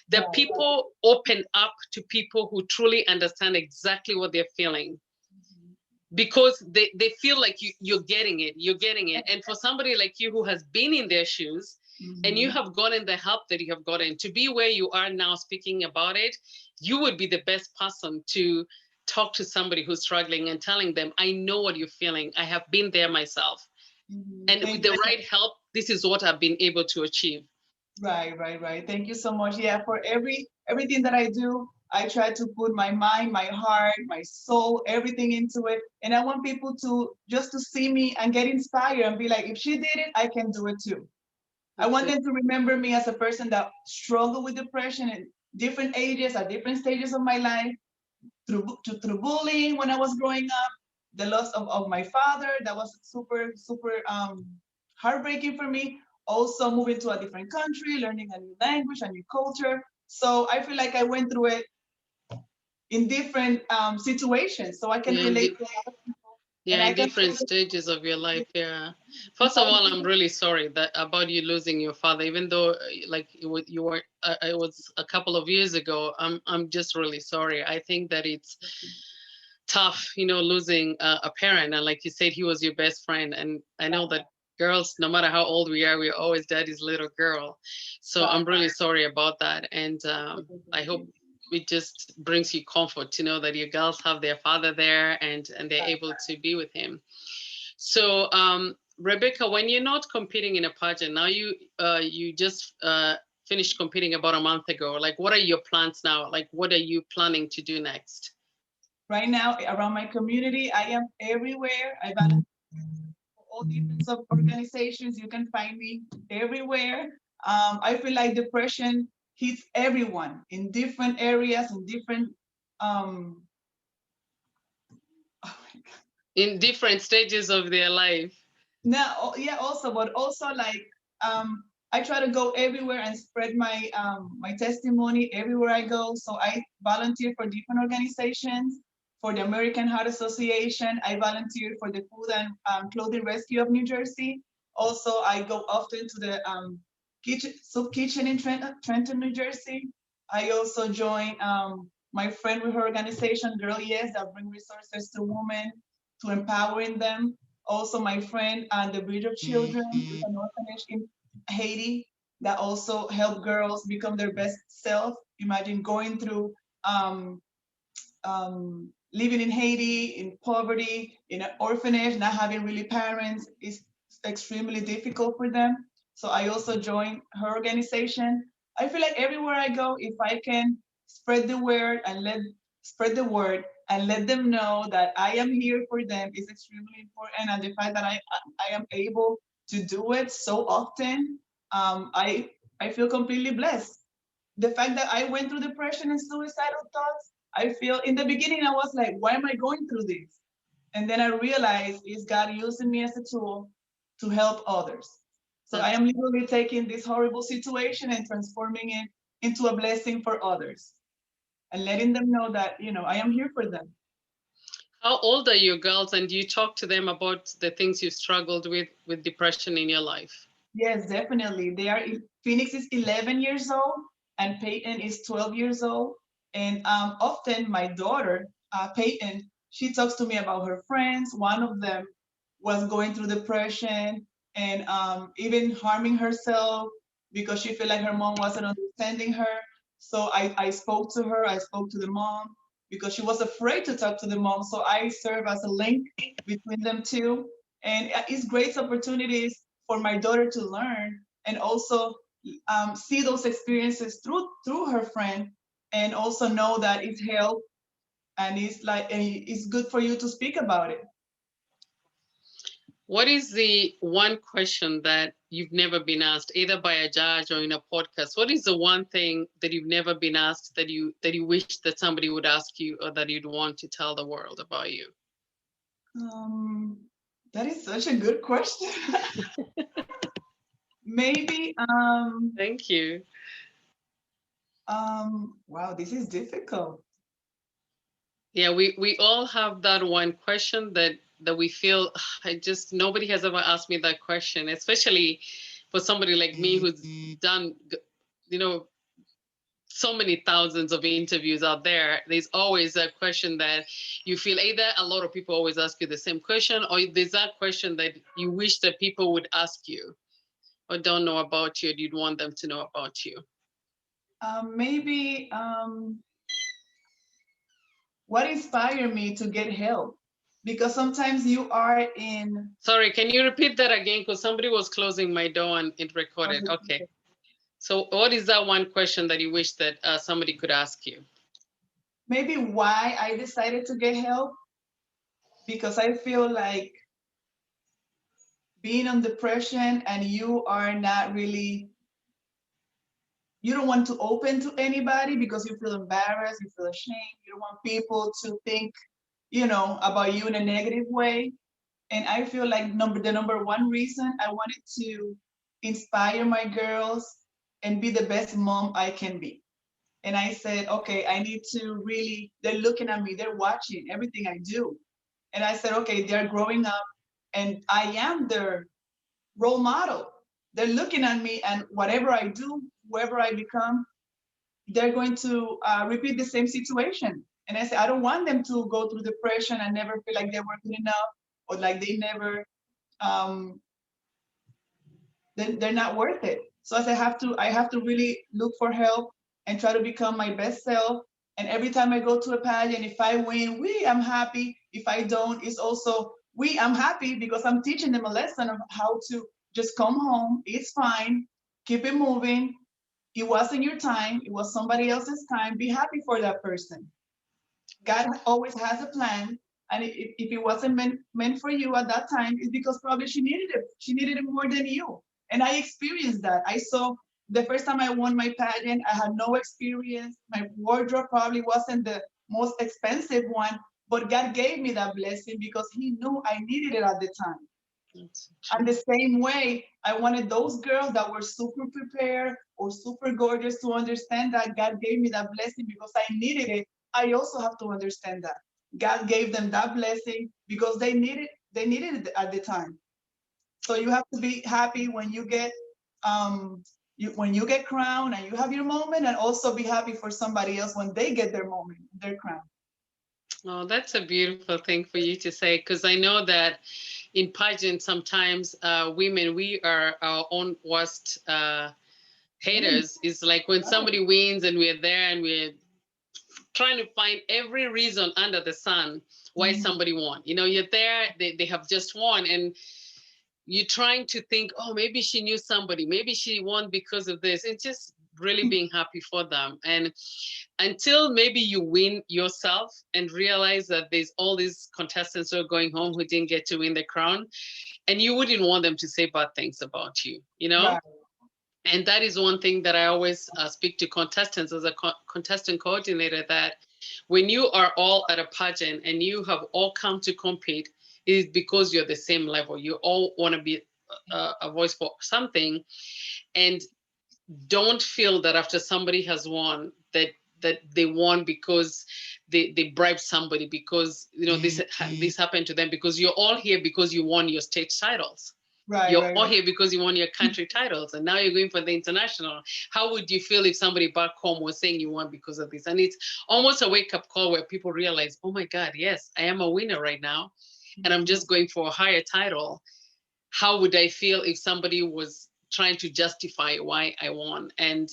That people open up to people who truly understand exactly what they're feeling, because they feel like you're getting it. And for somebody like you who has been in their shoes, and you have gotten the help that you have gotten to be where you are now speaking about it, you would be the best person to talk to somebody who's struggling and telling them, I know what you're feeling. I have been there myself. And with the right help, this is what I've been able to achieve. Right. Thank you so much. Yeah, for everything that I do, I try to put my mind, my heart, my soul, everything into it. And I want people to just to see me and get inspired and be like, if she did it, I can do it too. I want them to remember me as a person that struggled with depression at different ages, at different stages of my life, through bullying when I was growing up, the loss of my father, that was super heartbreaking for me. Also moving to a different country, learning a new language, a new culture. So I feel like I went through it in different situations, so I can relate to a lot of people. Yeah, in different stages of your life. Yeah. First of all, I'm really sorry that about you losing your father, even though like you were it was a couple of years ago. I'm just really sorry. I think that it's tough, losing a parent, and like you said, he was your best friend, and I know that girls, no matter how old we are, we're always daddy's little girl. So I'm really sorry about that, and I hope it just brings you comfort to know that your girls have their father there, and they're able to be with him. So Rebecca, when you're not competing in a pageant, now you just finished competing about a month ago. Like, what are your plans now? Like, what are you planning to do next? Right now, around my community, I am everywhere. I volunteer for all different of organizations. You can find me everywhere. I feel like depression hits everyone in different areas, in different oh my God. In different stages of their life. Now, yeah, also, but also like I try to go everywhere and spread my my testimony everywhere I go. So I volunteer for different organizations. For the American Heart Association, I volunteer for the Food and Clothing Rescue of New Jersey. Also, I go often to the kitchen, soup kitchen in Trenton, New Jersey. I also join my friend with her organization, Girl Yes, that bring resources to women to empowering them. Also, my friend and the Bridge of Children with an orphanage in Haiti that also help girls become their best self. Imagine going through living in Haiti, in poverty, in an orphanage, not having really parents is extremely difficult for them. So I also joined her organization. I feel like everywhere I go, if I can spread the word and let them know that I am here for them is extremely important. And the fact that I am able to do it so often, I feel completely blessed. The fact that I went through depression and suicidal thoughts, I feel in the beginning I was like, why am I going through this? And then I realized it's God using me as a tool to help others. So I am literally taking this horrible situation and transforming it into a blessing for others and letting them know that, you know, I am here for them. How old are your girls, and do you talk to them about the things you struggled with depression in your life? Yes, definitely. Phoenix is 11 years old and Peyton is 12 years old. And often my daughter, Peyton, she talks to me about her friends. One of them was going through depression and even harming herself because she felt like her mom wasn't understanding her. So I spoke to her, I spoke to the mom because she was afraid to talk to the mom. So I serve as a link between them two. And it's great opportunities for my daughter to learn and also see those experiences through her friend and also know that it's help and it's good for you to speak about it. What is the one question that you've never been asked, either by a judge or in a podcast? What is the one thing that you've never been asked that you wish that somebody would ask you, or that you'd want to tell the world about you? That is such a good question. Maybe Thank you. wow, this is difficult. Yeah, we all have that one question that we feel, nobody has ever asked me that question, especially for somebody like me who's done, you know, so many thousands of interviews out there. There's always a question that you feel either a lot of people always ask you the same question, or there's that question that you wish that people would ask you or don't know about you and you'd want them to know about you. Maybe what inspired me to get help? Because sometimes you are in. Sorry, can you repeat that again? Because somebody was closing my door and it recorded. Okay. So what is that one question that you wish that somebody could ask you? Maybe why I decided to get help? Because I feel like being on depression and you are not really, you don't want to open to anybody because you feel embarrassed, you feel ashamed, you don't want people to think, you know, about you in a negative way. And I feel like the number one reason I wanted to inspire my girls and be the best mom I can be. And I said, okay, I need to really, they're looking at me, they're watching everything I do. And I said, okay, they're growing up and I am their role model. They're looking at me and whatever I do, whoever I become, they're going to repeat the same situation. And I said, I don't want them to go through depression and never feel like they were good enough or like they never, they're not worth it. So I said, I have to really look for help and try to become my best self. And every time I go to a pageant, if I win, I'm happy. If I don't, it's also, I'm happy because I'm teaching them a lesson of how to just come home, it's fine, keep it moving, it wasn't your time, it was somebody else's time. Be happy for that person. God always has a plan. And if it wasn't meant for you at that time, it's because probably she needed it. She needed it more than you. And I experienced that. I saw the first time I won my pageant, I had no experience. My wardrobe probably wasn't the most expensive one, but God gave me that blessing because He knew I needed it at the time. That's And true. the same way, I wanted those girls that were super prepared or super gorgeous to understand that God gave me that blessing because I needed it. I also have to understand that God gave them that blessing because they needed it at the time. So you have to be happy when you get when you get crowned and you have your moment, and also be happy for somebody else when they get their moment, their crown. Oh, that's a beautiful thing for you to say, because I know that in pageants, sometimes women, we are our own worst haters. It's like when Right. somebody wins and we're there and we're trying to find every reason under the sun why Mhm. somebody won. You know, you're there, they have just won, and you're trying to think, oh, maybe she knew somebody, maybe she won because of this. It's just really being happy for them. And until maybe you win yourself and realize that there's all these contestants who are going home who didn't get to win the crown, and you wouldn't want them to say bad things about you, you know? Right. And that is one thing that I always speak to contestants as a contestant coordinator, that when you are all at a pageant and you have all come to compete, it is because you're the same level. You all want to be a voice for something, and don't feel that after somebody has won that they won because they bribed somebody, because you know this happened to them, because you're all here because you won your state titles. Right. You're Right. all Right. here because you won your country titles, and now you're going for the international. How would you feel if somebody back home was saying you won because of this? And it's almost a wake-up call where people realize, oh my God, yes, I am a winner right now, and I'm Mhm. just going for a higher title. How would I feel if somebody was trying to justify why I won? And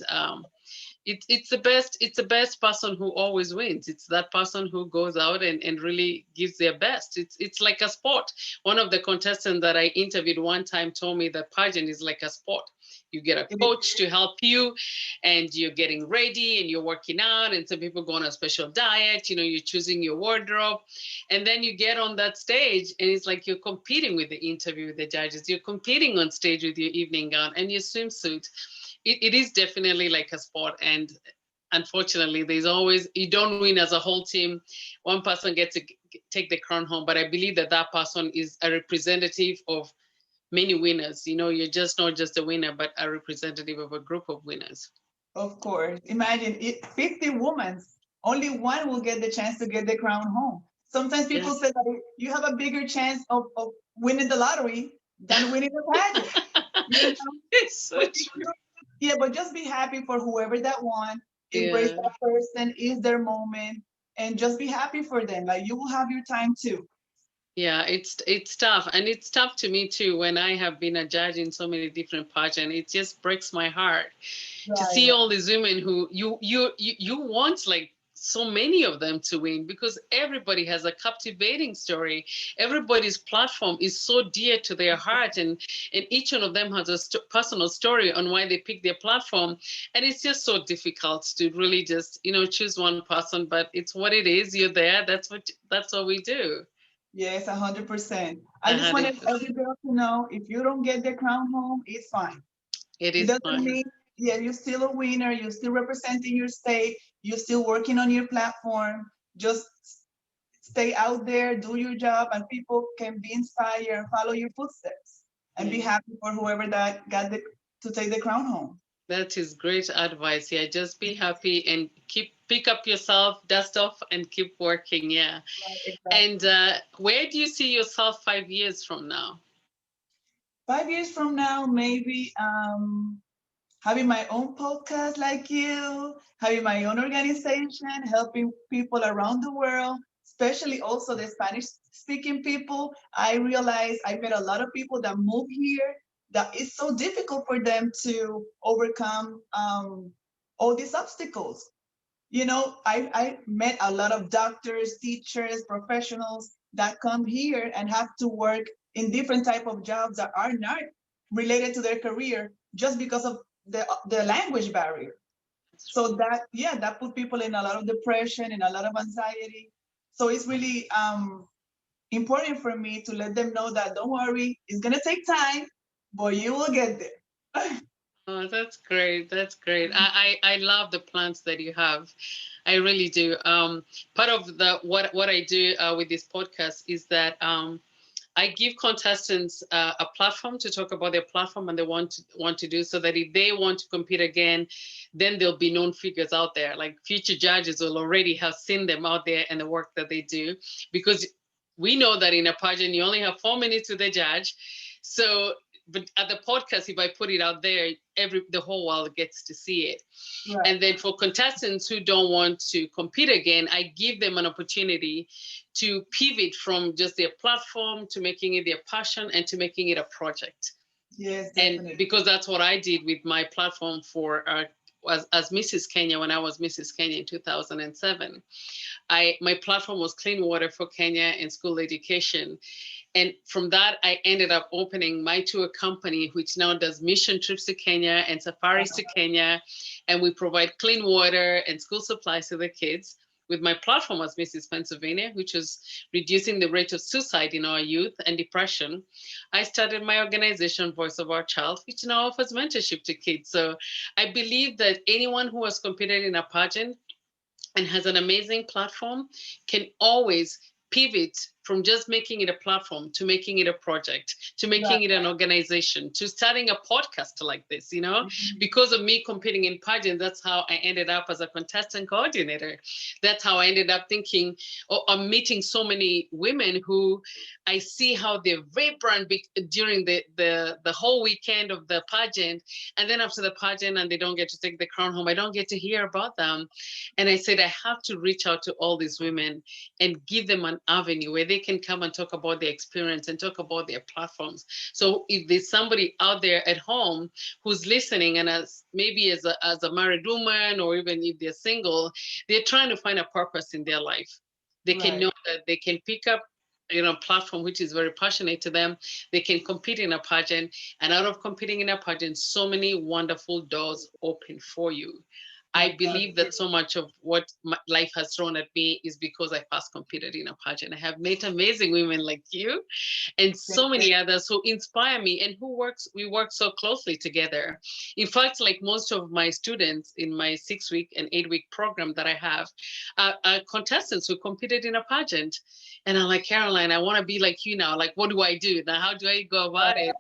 it's the best person who always wins. It's that person who goes out and really gives their best. It's like a sport. One of the contestants that I interviewed one time told me that pageant is like a sport. You get a It is. coach to help you, and you're getting ready and you're working out, and some people go on a special diet, you know, you're choosing your wardrobe, and then you get on that stage and it's like you're competing with the interview with the judges, you're competing on stage with your evening gown and your swimsuit. It is definitely like a sport, and unfortunately there's always, you don't win as a whole team. One person gets to take the crown home, but I believe that that person is a representative of many winners. You know, you're just not just a winner but a representative of a group of winners. Of course. Imagine 50 women, only one will get the chance to get the crown home. Sometimes Yeah. people say that you have a bigger chance of winning the lottery than winning the pageant. You know? It's so But if true. you, yeah, but just be happy for whoever that won. Embrace Yeah. that person, is their moment, and just be happy for them. Like you will have your time too. Yeah, it's tough, and it's tough to me too when I have been a judge in so many different pageants. It just breaks my heart to Right, see right. all these women who you want like so many of them to win, because everybody has a captivating story. Everybody's platform is so dear to their heart, and each one of them has a personal story on why they pick their platform. And it's just so difficult to really just, you know, choose one person, but it's what it is. You're there. That's what we do. Yes, 100%. I just wanted 100%. every girl to know if you don't get the crown home, it's fine. It It is doesn't fun. mean, yeah, you're still a winner, you're still representing your state, you're still working on your platform. Just stay out there, do your job, and people can be inspired and follow your footsteps and be Yeah, happy for whoever that got to take the crown home. that is great advice. Yeah, just be happy and pick up yourself, dust off, and keep working. Yeah. Right, And exactly. where do you see yourself 5 years from now? 5 years from now, maybe having my own podcast like you, having my own organization, helping people around the world, especially also the Spanish speaking people. I realized I met a lot of people that move here that it's so difficult for them to overcome all these obstacles. I met a lot of doctors, teachers, professionals that come here and have to work in different type of jobs that are not related to their career just because of the language barrier. So that put people in a lot of depression and a lot of anxiety. So it's really important for me to let them know that don't worry, it's gonna take time, but you will get there. Oh, that's great. That's great. I love the plans that you have. I really do. Part of the what I do with this podcast is that I give contestants a platform to talk about their platform and they want to do, so that if they want to compete again, then there'll be known figures out there. Like future judges will already have seen them out there and the work that they do, because we know that in a pageant you only have 4 minutes with the judge. So, but at the podcast, if I put it out there, the whole world gets to see it. Right. And then for contestants who don't want to compete again, I give them an opportunity to pivot from just their platform to making it their passion and to making it a project. Yes, definitely. And because that's what I did with my platform for as Mrs. Kenya, when I was Mrs. Kenya in 2007. My platform was clean water for Kenya and school education. And from that, I ended up opening my tour company, which now does mission trips to Kenya and safaris to Kenya. And we provide clean water and school supplies to the kids, with my platform as Mrs. Pennsylvania, which was reducing the rate of suicide in our youth and depression. I started my organization, Voice of Our Child, which now offers mentorship to kids. So I believe that anyone who has competed in a pageant and has an amazing platform can always pivot from just making it a platform to making it a project, to making it an organization, to starting a podcast like this, because of me competing in pageants. That's how I ended up as a contestant coordinator. That's how I ended up thinking, I'm meeting so many women who I see how they're vibrant during the whole weekend of the pageant. And then after the pageant and they don't get to take the crown home, I don't get to hear about them. And I said, I have to reach out to all these women and give them an avenue where they can come and talk about their experience and talk about their platforms. So if there's somebody out there at home who's listening and maybe as a married woman, or even if they're single, they're trying to find a purpose in their life. They can know that they can pick up platform which is very passionate to them. They can compete in a pageant, and out of competing in a pageant, so many wonderful doors open for you. I believe that so much of what life has thrown at me is because I first competed in a pageant. I have met amazing women like you and so many others who inspire me and we work so closely together. In fact, like most of my students in my 6-week and 8-week program that I have are contestants who competed in a pageant. And I'm like, Caroline, I want to be like you now. Like, what do I do? Now, how do I go about it?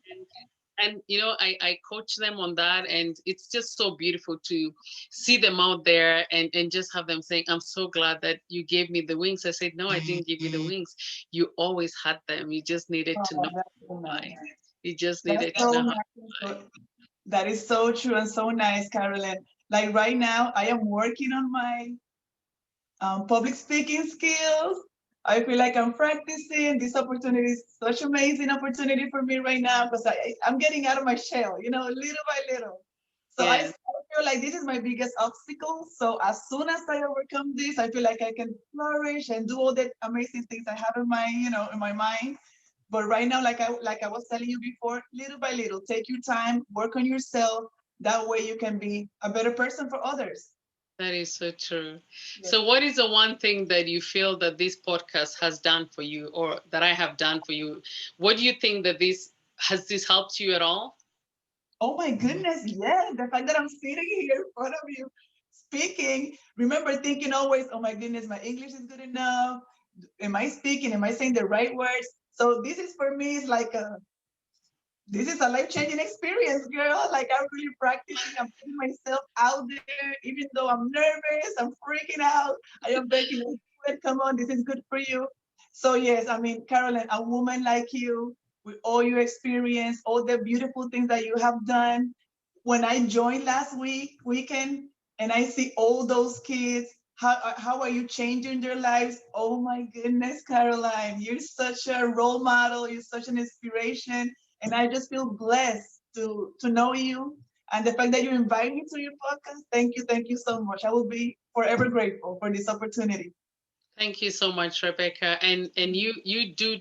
And I coach them on that, and it's just so beautiful to see them out there and just have them saying, I'm so glad that you gave me the wings. I said, no, I didn't give you the wings. You always had them. You just needed to know why. You just needed to know how. That is so true and so nice, Carolyn. Like right now, I am working on my public speaking skills. I feel like I'm practicing. This opportunity is such an amazing opportunity for me right now, because I'm getting out of my shell, little by little. So I feel like this is my biggest obstacle. So as soon as I overcome this, I feel like I can flourish and do all the amazing things I have in my, in my mind. But right now, like I was telling you before, little by little, take your time, work on yourself. That way you can be a better person for others. That is so true. Yeah. So what is the one thing that you feel that this podcast has done for you, or that I have done for you? What do you think that has this helped you at all? Oh my goodness, yes. The fact that I'm sitting here in front of you speaking, remember thinking always, oh my goodness, my English is good enough. Am I speaking? Am I saying the right words? So this is for me, it's like this is a life-changing experience, girl. Like I'm really practicing, I'm putting myself out there, even though I'm nervous, I'm freaking out. I am begging you, come on, this is good for you. So yes, I mean, Carolyn, a woman like you, with all your experience, all the beautiful things that you have done. When I joined last weekend, and I see all those kids, how are you changing their lives? Oh my goodness, Caroline, you're such a role model. You're such an inspiration. And I just feel blessed to know you, and the fact that you invite me to your podcast. Thank you so much. I will be forever grateful for this opportunity. Thank you so much, Rebecca. And you do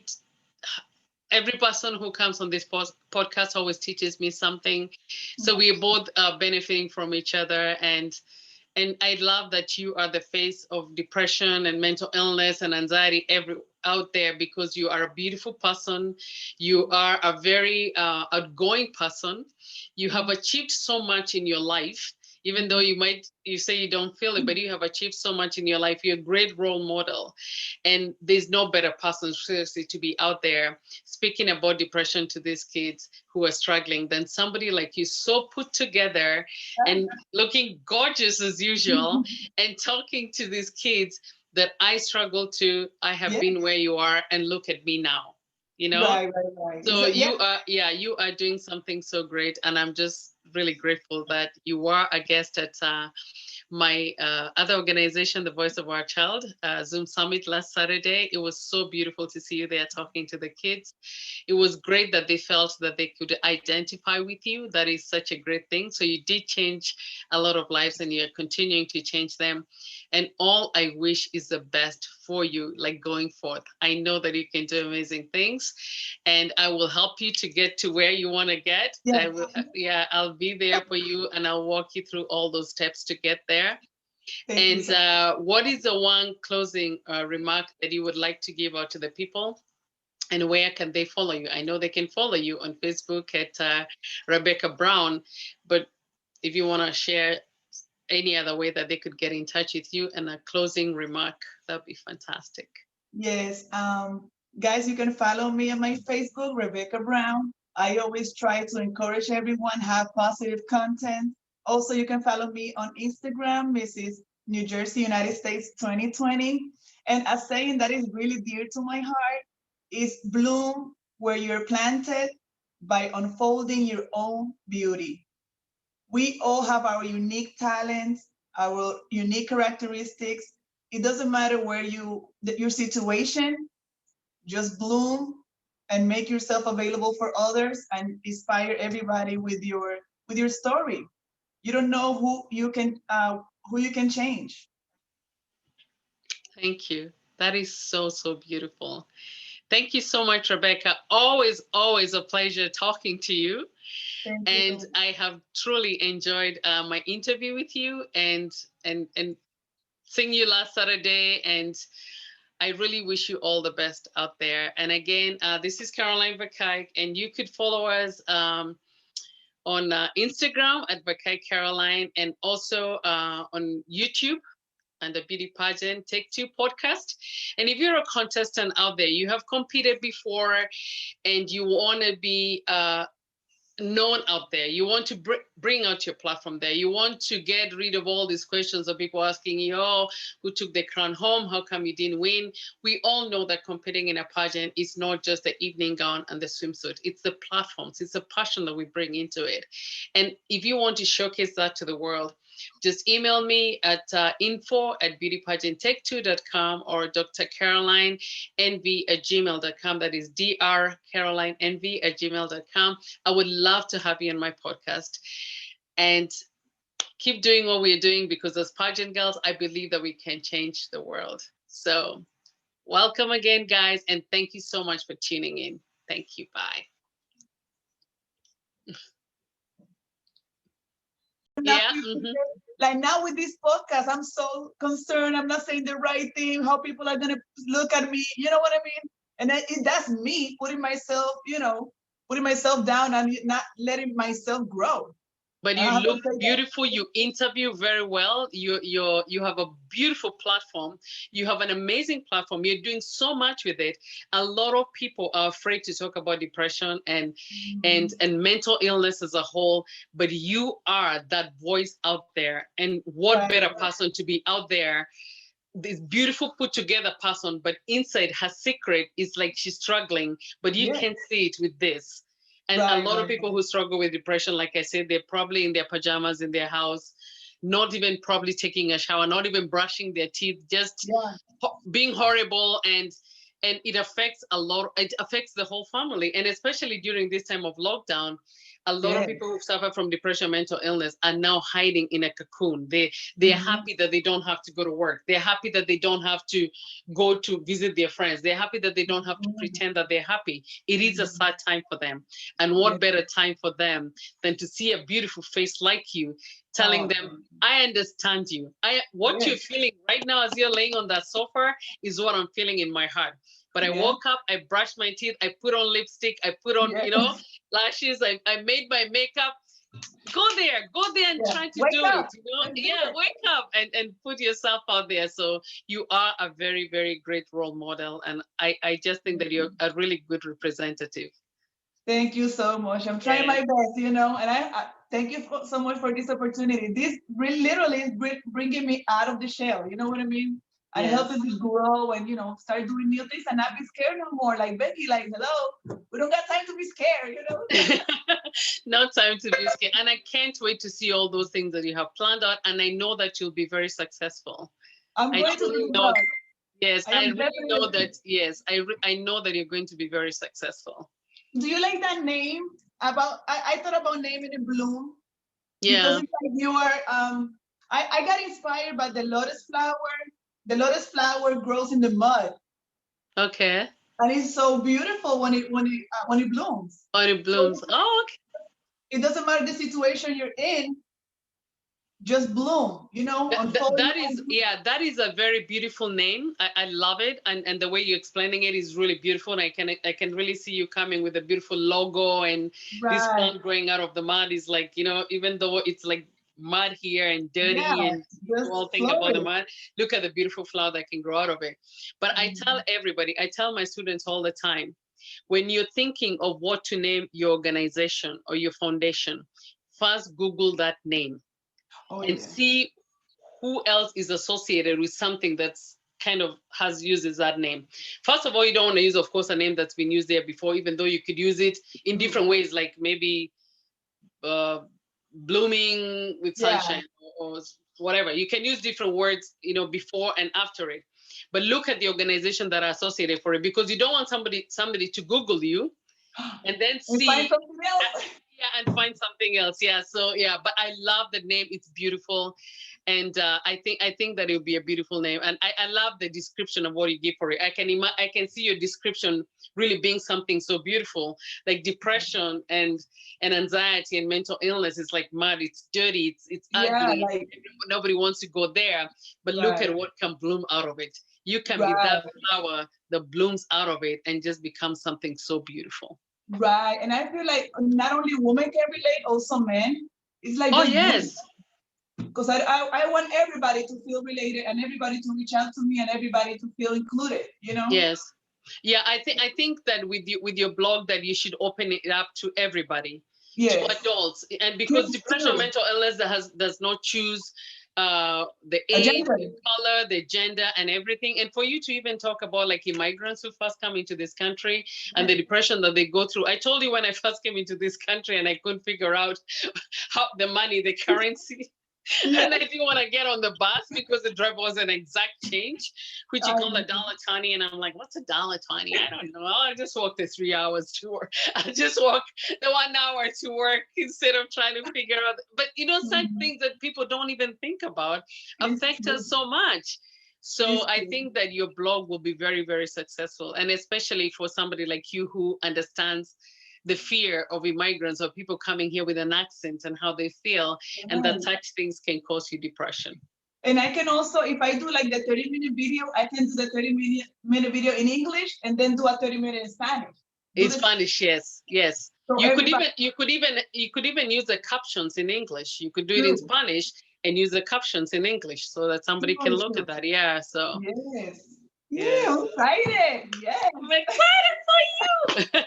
every person who comes on this podcast always teaches me something. So we are both benefiting from each other. And I love that you are the face of depression and mental illness and anxiety out there, because you are a beautiful person. You are a very outgoing person. You have achieved so much in your life, even though you say you don't feel it, but you have achieved so much in your life. You're a great role model. And there's no better person, seriously, to be out there speaking about depression to these kids who are struggling than somebody like you, so put together and looking gorgeous as usual, and talking to these kids that I struggle to. I have been where you are, and look at me now, you know? Right. So you are doing something so great, and I'm just really grateful that you were a guest at my other organization, The Voice of Our Child, Zoom Summit last Saturday. It was so beautiful to see you there talking to the kids. It was great that they felt that they could identify with you. That is such a great thing. So you did change a lot of lives, and you're continuing to change them. And all I wish is the best for you, like going forth. I know that you can do amazing things, and I will help you to get to where you want to get. I'll be there for you, and I'll walk you through all those steps to get there. What is the one closing remark that you would like to give out to the people? And where can they follow you? I know they can follow you on Facebook at Rebecca Brown, but if you want to share any other way that they could get in touch with you, and a closing remark, that'd be fantastic. Yes. Guys, you can follow me on my Facebook, Rebecca Brown. I always try to encourage everyone, have positive content. Also, you can follow me on Instagram, Mrs. New Jersey, United States 2020. And a saying that is really dear to my heart is bloom where you're planted by unfolding your own beauty. We all have our unique talents, our unique characteristics. It doesn't matter where your situation, just bloom and make yourself available for others and inspire everybody with your story. You don't know who you can change. Thank you. That is so, so beautiful. Thank you so much, Rebecca. Always, always a pleasure talking to you. And I have truly enjoyed my interview with you and seeing you last Saturday. And I really wish you all the best out there. And again, this is Caroline Verkuyk, and you could follow us on Instagram at Verkuyk Caroline, and also on YouTube and the Beauty Pageant Take Two podcast. And if you're a contestant out there, you have competed before, and you want to be known out there, you want to bring out your platform there, you want to get rid of all these questions of people asking you, oh, who took the crown home, how come you didn't win? We all know that competing in a pageant is not just the evening gown and the swimsuit, it's the platforms, it's the passion that we bring into it. And if you want to showcase that to the world, just email me at info@beautypageanttake2.com or drcarolinenv@gmail.com. That is drcarolinenv@gmail.com. I would love to have you on my podcast. And keep doing what we're doing, because as pageant girls, I believe that we can change the world. So welcome again, guys, and thank you so much for tuning in. Thank you. Bye. Like now with this podcast, I'm so concerned. I'm not saying the right thing, how people are gonna look at me. You know what I mean? And that's me putting myself down and not letting myself grow. But you look beautiful. You interview very well. You have a beautiful platform. You have an amazing platform. You're doing so much with it. A lot of people are afraid to talk about depression and mental illness as a whole. But you are that voice out there. And what better person to be out there? This beautiful put together person, but inside her secret is like she's struggling, but you can't see it with this. And a lot of people who struggle with depression, like I said, they're probably in their pajamas in their house, not even probably taking a shower, not even brushing their teeth, just being horrible. And it affects it affects the whole family. And especially during this time of lockdown, A lot of Yes. people who suffer from depression, mental illness are now hiding in a cocoon. They're happy that they don't have to go to work. They're happy that they don't have to go to visit their friends. They're happy that they don't have to pretend that they're happy. It is a sad time for them. And what better time for them than to see a beautiful face like you telling them, I understand you. What you're feeling right now as you're laying on that sofa is what I'm feeling in my heart. But I woke up, I brushed my teeth, I put on lipstick, I put on, lashes, I made my makeup. Go there and try to do it. Wake up and put yourself out there. So you are a very, very great role model. And I just think that you're a really good representative. Thank you so much. I'm trying my best, and I thank you so much for this opportunity. This really literally is bringing me out of the shell. You know what I mean? And helping me grow and, start doing new things and not be scared no more. Like Becky, like, hello, we don't got time to be scared, No time to be scared. And I can't wait to see all those things that you have planned out. And I know that you'll be very successful. I'm going to do that. Yes, I really know that. Yes, I know that you're going to be very successful. Do you like that name? I thought about naming it Bloom. Yeah. Because it's like you are, I got inspired by the lotus flower. The lotus flower grows in the mud. Okay. And it's so beautiful when it blooms. When it blooms. Oh, okay. It doesn't matter the situation you're in, just bloom, that is a very beautiful name. I love it. And the way you're explaining it is really beautiful. And I can really see you coming with a beautiful logo, and this plant growing out of the mud is like, even though it's like mud here and dirty and you all think about the mud, look at the beautiful flower that can grow out of it. But I tell everybody, I tell my students all the time, when you're thinking of what to name your organization or your foundation, first Google that name and see who else is associated with something that's kind of uses that name. First of all, you don't want to use, of course, a name that's been used there before, even though you could use it in different ways, like maybe blooming with sunshine or whatever. You can use different words, before and after it. But look at the organization that are associated for it, because you don't want somebody to Google you and then see find something else. and find something else. But I love the name. It's beautiful. And I think that it will be a beautiful name. And I love the description of what you give for it. I can see your description really being something so beautiful, like depression and anxiety and mental illness. It's like mud, it's dirty, it's ugly. Nobody wants to go there, but look at what can bloom out of it. You can be that flower that blooms out of it and just become something so beautiful. Right. And I feel like not only women can relate, also men. It's like, because I want everybody to feel related and everybody to reach out to me and everybody to feel included, Yes. Yeah, I think that with your blog that you should open it up to everybody, to adults, and because depression, mental illness does not choose the age, the color, the gender, and everything. And for you to even talk about like immigrants who first come into this country and the depression that they go through. I told you when I first came into this country and I couldn't figure out how the money, the currency. And I didn't want to get on the bus because the driver was an exact change, which you call $1.20. And I'm like, what's $1.20? I don't know. I just walked the 3 hours to work. I just walked the 1 hour to work instead of trying to figure out. But such things that people don't even think about affect us so much. So I think that your blog will be very, very successful. And especially for somebody like you who understands the fear of immigrants or people coming here with an accent and how they feel, and that such things can cause you depression. And I can also, if I do like the 30-minute video, I can do the 30-minute video in English and then do a 30-minute in Spanish. In Spanish, yes. So you could even use the captions in English. You could do it in Spanish and use the captions in English so that somebody can look at that. Yeah. So. Yes. I'm excited. Yes. I'm excited for you.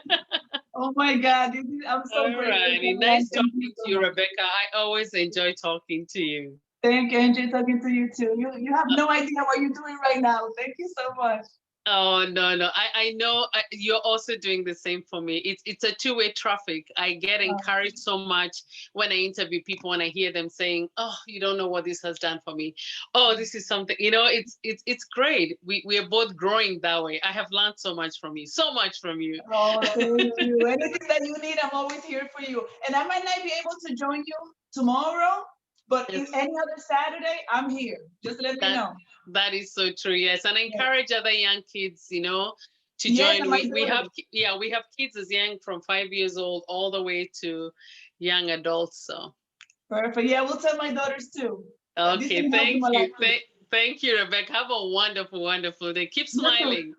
Oh my God, I'm so grateful. Alrighty, nice talking to you, Rebecca. I always enjoy talking to you. Thank you, enjoy talking to you too. You have no idea what you're doing right now. Thank you so much. Oh no. I know you're also doing the same for me. It's a two-way traffic. I get encouraged so much when I interview people and I hear them saying, "Oh, you don't know what this has done for me. Oh, this is something." It's great. We are both growing that way. I have learned so much from you. So much from you. Oh, thank you. Anything that you need, I'm always here for you. And I might not be able to join you tomorrow, but Yes. if any other Saturday, I'm here. Just let me That know. that is so true. Yes, and I Yes, encourage other young kids, to yes, and join. my We daughter. have kids as young from 5 years old all the way to young adults. So Perfect. Yeah, we'll tell my daughters too. This okay, can help them thank a lot you, too. thank you, Rebecca. Have a wonderful day. Keep You too. smiling.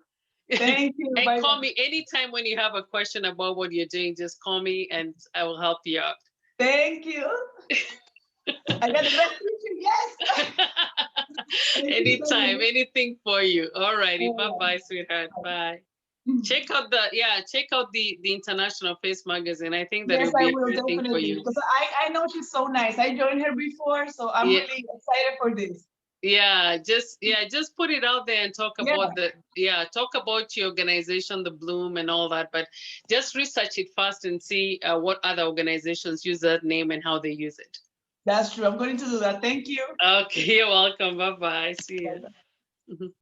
Thank you. And Bye call bye. me anytime when you have a question about what you're doing. Just call me and I will help you out. Thank you. I got the best teacher. Yes. Thank you so Anytime, much. anything for you. All righty. Bye All bye, sweetheart. right. Bye. Check out the International Face magazine. I think that Yes, will I be a will great thing for definitely you. because I know she's so nice. I joined her before, so I'm Yeah, really excited for this. just put it out there and talk Yeah, about your organization, the Bloom and all that. But just research it first and see what other organizations use that name and how they use it. that's true. I'm going to do that. Thank you. Okay, you're welcome. Bye bye. See you. Bye. Mhm.